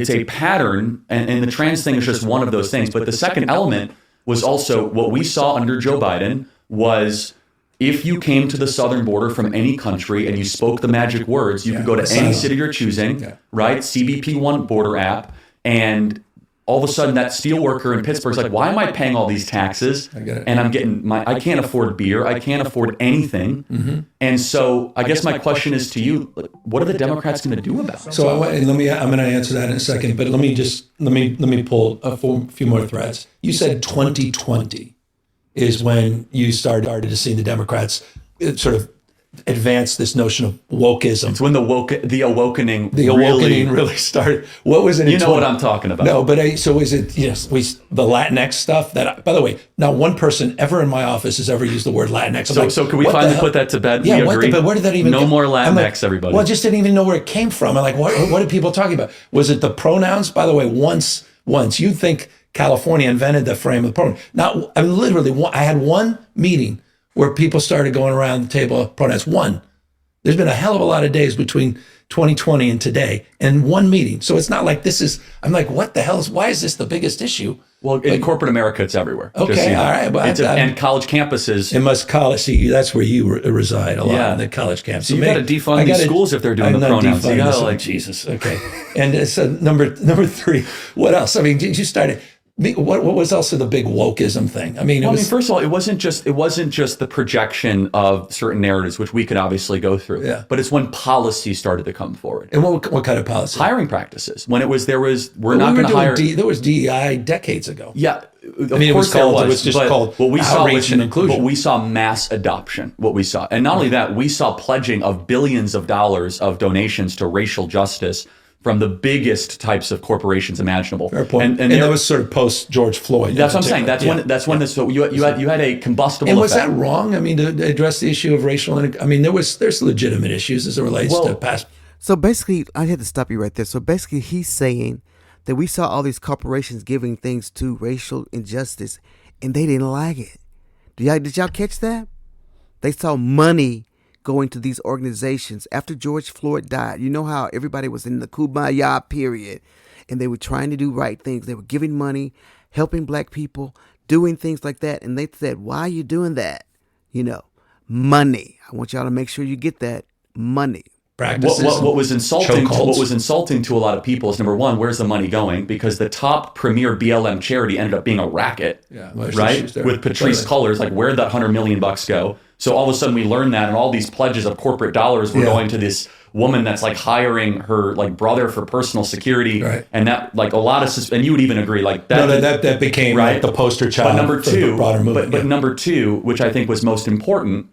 a pattern, and the trans thing is just one of those things. But the second element was also what we saw under Joe Biden was if you came to the southern border from any country and you spoke the magic words, you could go to any city you're choosing, right? CBP1 border app, and all of a sudden that steel worker in Pittsburgh's like, why am I paying all these taxes? And I'm getting I can't afford beer. I can't afford anything. Mm-hmm. And so I guess my question is to you, what are the Democrats going to do about it? So I'm going to answer that in a second, but let me pull a few more threads. You said 2020 is when you started to see the Democrats sort of advance this notion of wokeism. It's when the awakening really started. What was it? You know what I'm talking about. No, but so is it? Yes, the Latinx stuff. That, by the way, not one person ever in my office has ever used the word Latinx. So can we finally put that to bed? Yeah, we agree. But where did that even? No more Latinx, everybody. Well, I just didn't even know where it came from. I'm like, what are people talking about? Was it the pronouns? By the way, once you'd think California invented the frame of the pronoun. Now, I had one meeting where people started going around the table of pronouns. One. There's been a hell of a lot of days between 2020 and today, and one meeting. So it's not like I'm like, what the hell why is this the biggest issue? Well, in corporate America, it's everywhere. Okay, all right. Well, and college campuses. See, that's where you reside a lot, in the college campus. So you got to defund these schools if they're doing the pronouns. You got to Jesus, okay. And so number 3, what else? I mean, you started. What was also the big wokeism thing? I mean, first of all, it wasn't just the projection of certain narratives, which we could obviously go through. Yeah. But it's when policy started to come forward. And what kind of policy? Hiring practices. When we're not going to hire. There was DEI decades ago. Yeah. It was just called outreach and inclusion. What we saw mass adoption. What we saw, and not only that, we saw pledging of billions of dollars of donations to racial justice from the biggest types of corporations imaginable. Fair point. And that was sort of post George Floyd. That's what I'm saying. That's when this. So you had a combustible. And was effect. that wrong? I mean, to address the issue of racial. I mean, there's legitimate issues as it relates to past. So basically, I had to stop you right there. So basically, he's saying that we saw all these corporations giving things to racial injustice, and they didn't like it. Did y'all catch that? They saw money going to these organizations after George Floyd died. You know how everybody was in the kumbaya period, and they were trying to do right things. They were giving money, helping black people, doing things like that. And they said, why are you doing that? Money. I want y'all to make sure you get that money. Practices. What was insulting to a lot of people is, number one, where's the money going? Because the top premier BLM charity ended up being a racket, right? With Patrisse Cullors, like where'd that $100 million go? So all of a sudden we learned that, and all these pledges of corporate dollars were going to this woman that's like hiring her like brother for personal security, and that like a lot of and you would even agree like that that became like the poster child. But for the broader movement. But number two, which I think was most important,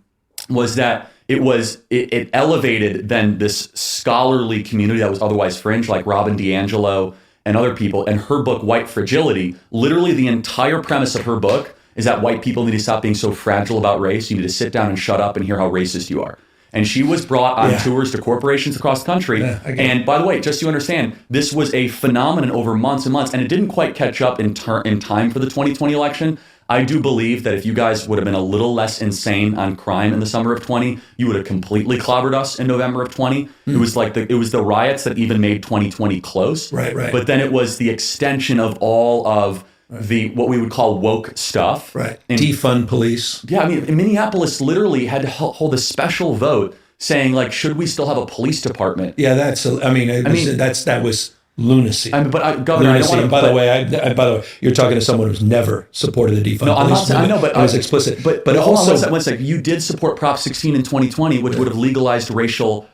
was that it elevated then this scholarly community that was otherwise fringe, like Robin DiAngelo and other people, and her book White Fragility. Literally, the entire premise of her book is that white people need to stop being so fragile about race. You need to sit down and shut up and hear how racist you are. And she was brought on tours to corporations across the country. And by the way, just so you understand, this was a phenomenon over months and months, and it didn't quite catch up in time for the 2020 election. I do believe that if you guys would have been a little less insane on crime in the summer of 20, you would have completely clobbered us in November of 20. It was like it was the riots that even made 2020 close. Right. But then it was the extension of all of the what we would call woke stuff. Right. Defund police. Yeah, I mean, Minneapolis literally had to hold a special vote saying, like, should we still have a police department? Yeah, that was lunacy. But Governor, lunacy. I don't want to. By the way, you're talking to someone who's never supported the defund police. I'm not saying, I know, but it was explicit. But also, one second, you did support Prop 16 in 2020, which would have legalized racial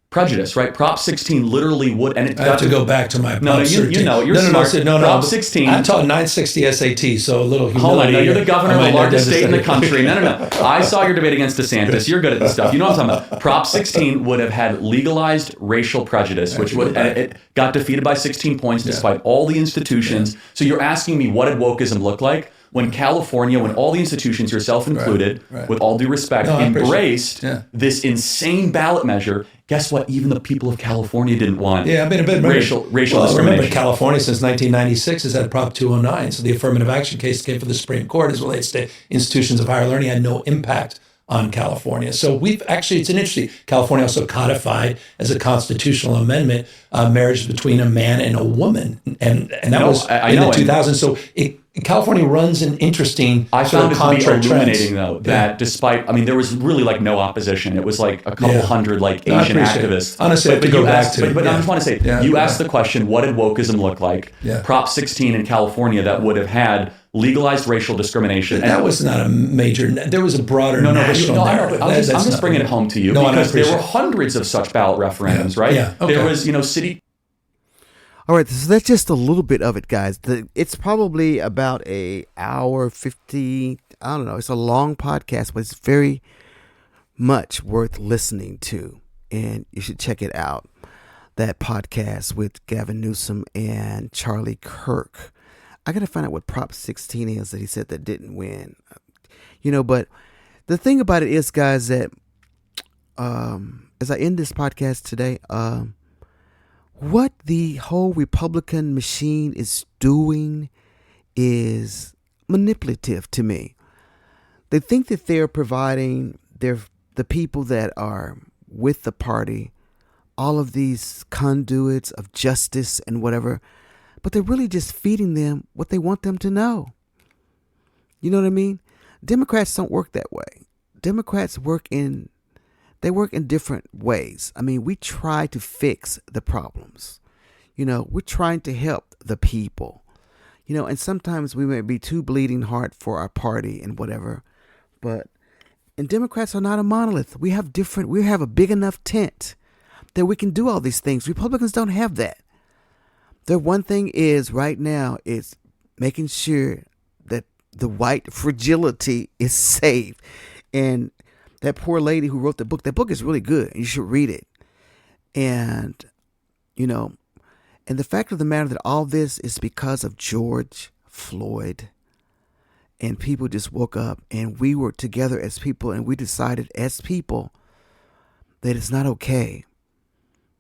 prejudice, right? Prop 16 literally would, and it I have to go back to my Prop 13. You're smart. Prop 16. I taught 960 SAT, so a little humility. Hold on, no, you're the governor of the largest state in the country. No. I saw your debate against DeSantis. You're good at this stuff. You know what I'm talking about. Prop 16 would have had legalized racial prejudice, which it got defeated by 16 points despite all the institutions. So you're asking me, what did wokeism look like? when California, when all the institutions, yourself included, Right. with all due respect, No, I appreciate embraced it. Yeah. this insane ballot measure, guess what? Even the people of California didn't want Yeah, I mean, racial well, discrimination. remember, California since 1996 has had Prop 209, so the affirmative action case came from the Supreme Court as relates to institutions of higher learning, had no impact on California. So it's an interesting, California also codified as a constitutional amendment marriage between a man and a woman. And that was in the 2000s. So California runs an interesting I found it to be illuminating, trends. though, that despite, there was really like no opposition. It was like a couple hundred like No, I Asian appreciate it. activists. Honestly, I have to go back to it. But I Yeah. just want to say, Yeah, you yeah. asked the question, what did wokeism look like? Yeah. Prop 16 in California that would have had legalized racial discrimination. That was not a major, there was a broader national I know, narrative. but I'm just bringing it home to you because there were hundreds of such ballot referendums, right? Yeah, okay. There was, city. All right, so that's just a little bit of it, guys. It's probably about a hour 50. I don't know. It's a long podcast, but it's very much worth listening to, and you should check it out. That podcast with Gavin Newsom and Charlie Kirk. I got to find out what Prop 16 is that he said that didn't win. But the thing about it is, guys, that as I end this podcast today, what the whole Republican machine is doing is manipulative to me. They think that they're providing the people that are with the party all of these conduits of justice and whatever, but they're really just feeding them what they want them to know. You know what I mean? Democrats don't work that way. Democrats work in different ways. We try to fix the problems. We're trying to help the people. And sometimes we may be too bleeding heart for our party and whatever. And Democrats are not a monolith. We have a big enough tent that we can do all these things. Republicans don't have that. Their one thing is right now is making sure that the white fragility is safe. And that poor lady who wrote the book, that book is really good. And you should read it. And, and the fact of the matter that all this is because of George Floyd. And people just woke up and we were together as people and we decided as people that it's not okay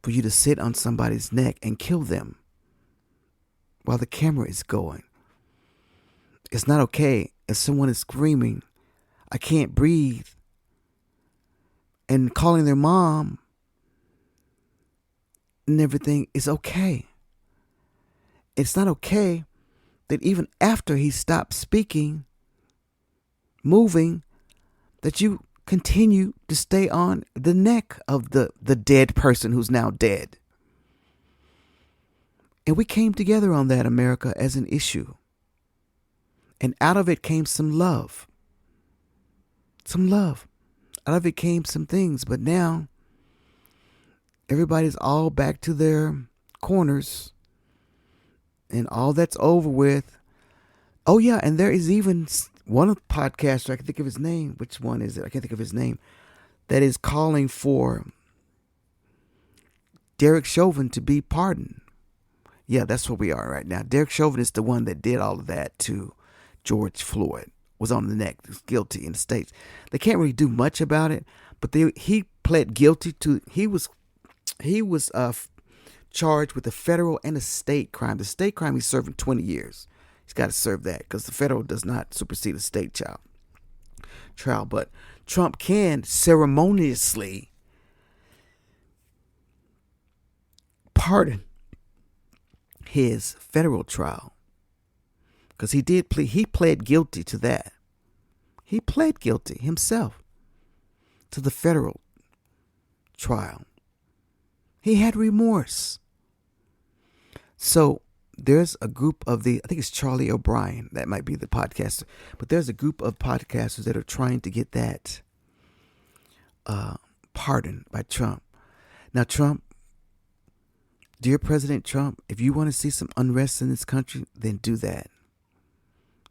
for you to sit on somebody's neck and kill them while the camera is going. It's not okay if someone is screaming, "I can't breathe," and calling their mom and everything is okay. It's not okay that even after he stopped speaking, moving, that you continue to stay on the neck of the dead person who's now dead. And we came together on that, America, as an issue. And out of it came some love. Some love. Out of it came some things. But now, everybody's all back to their corners. And all that's over with. Oh, yeah, and there is even one podcaster, I can think of his name. Which one is it? I can't think of his name. That is calling for Derek Chauvin to be pardoned. Yeah, that's where we are right now. Derek Chauvin is the one that did all of that to George Floyd. Was on the neck, was guilty in the States. They can't really do much about it, but he pled guilty to, he was charged with a federal and a state crime. The state crime he's serving 20 years. He's got to serve that because the federal does not supersede a state trial. But Trump can ceremoniously pardon his federal trial because he pled guilty to that. He pled guilty himself to the federal trial. He had remorse. So there's a group of I think it's Charlie O'Brien, that might be the podcaster, but there's a group of podcasters that are trying to get that pardoned by Trump. Now, Trump, dear President Trump, if you want to see some unrest in this country, then do that.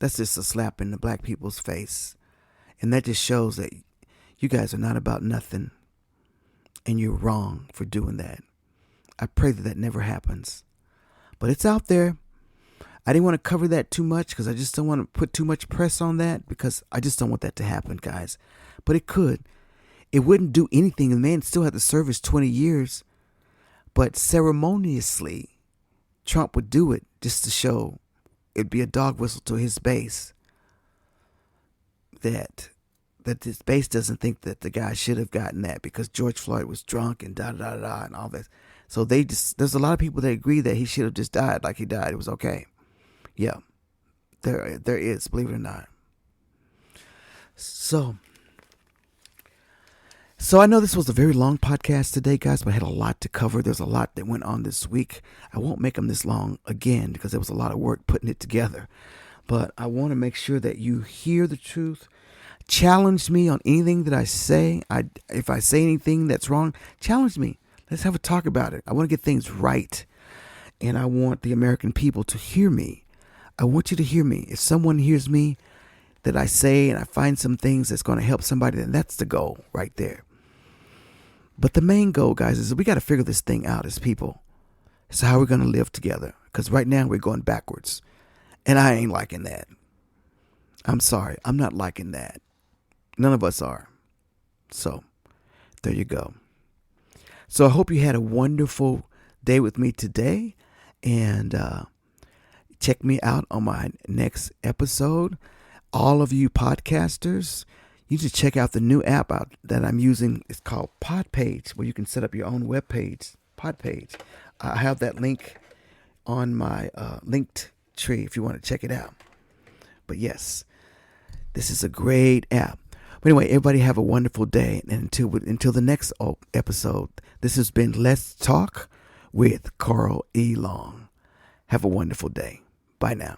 That's just a slap in the black people's face. And that just shows that you guys are not about nothing. And you're wrong for doing that. I pray that never happens. But it's out there. I didn't want to cover that too much because I just don't want to put too much press on that because I just don't want that to happen, guys. But it could. It wouldn't do anything. The man still had to serve his 20 years. But ceremoniously, Trump would do it just to show it'd be a dog whistle to his base that his base doesn't think that the guy should have gotten that because George Floyd was drunk and da-da-da-da and all this. So there's a lot of people that agree that he should have just died like he died. It was okay. Yeah, there is, believe it or not. So I know this was a very long podcast today, guys, but I had a lot to cover. There's a lot that went on this week. I won't make them this long again because there was a lot of work putting it together. But I want to make sure that you hear the truth. Challenge me on anything that I say. If I say anything that's wrong, challenge me. Let's have a talk about it. I want to get things right. And I want the American people to hear me. I want you to hear me. If someone hears me that I say and I find some things that's going to help somebody, then that's the goal right there. But the main goal, guys, is that we got to figure this thing out as people. It's how we're going to live together. Because right now we're going backwards. And I ain't liking that. I'm sorry. I'm not liking that. None of us are. So, there you go. So I hope you had a wonderful day with me today. And check me out on my next episode. All of you podcasters, you should check out the new app out that I'm using. It's called Podpage, where you can set up your own web page. Podpage. I have that link on my linked tree if you want to check it out. But yes, this is a great app. But anyway, everybody have a wonderful day. And until the next episode, this has been Let's Talk with Carl E. Long. Have a wonderful day. Bye now.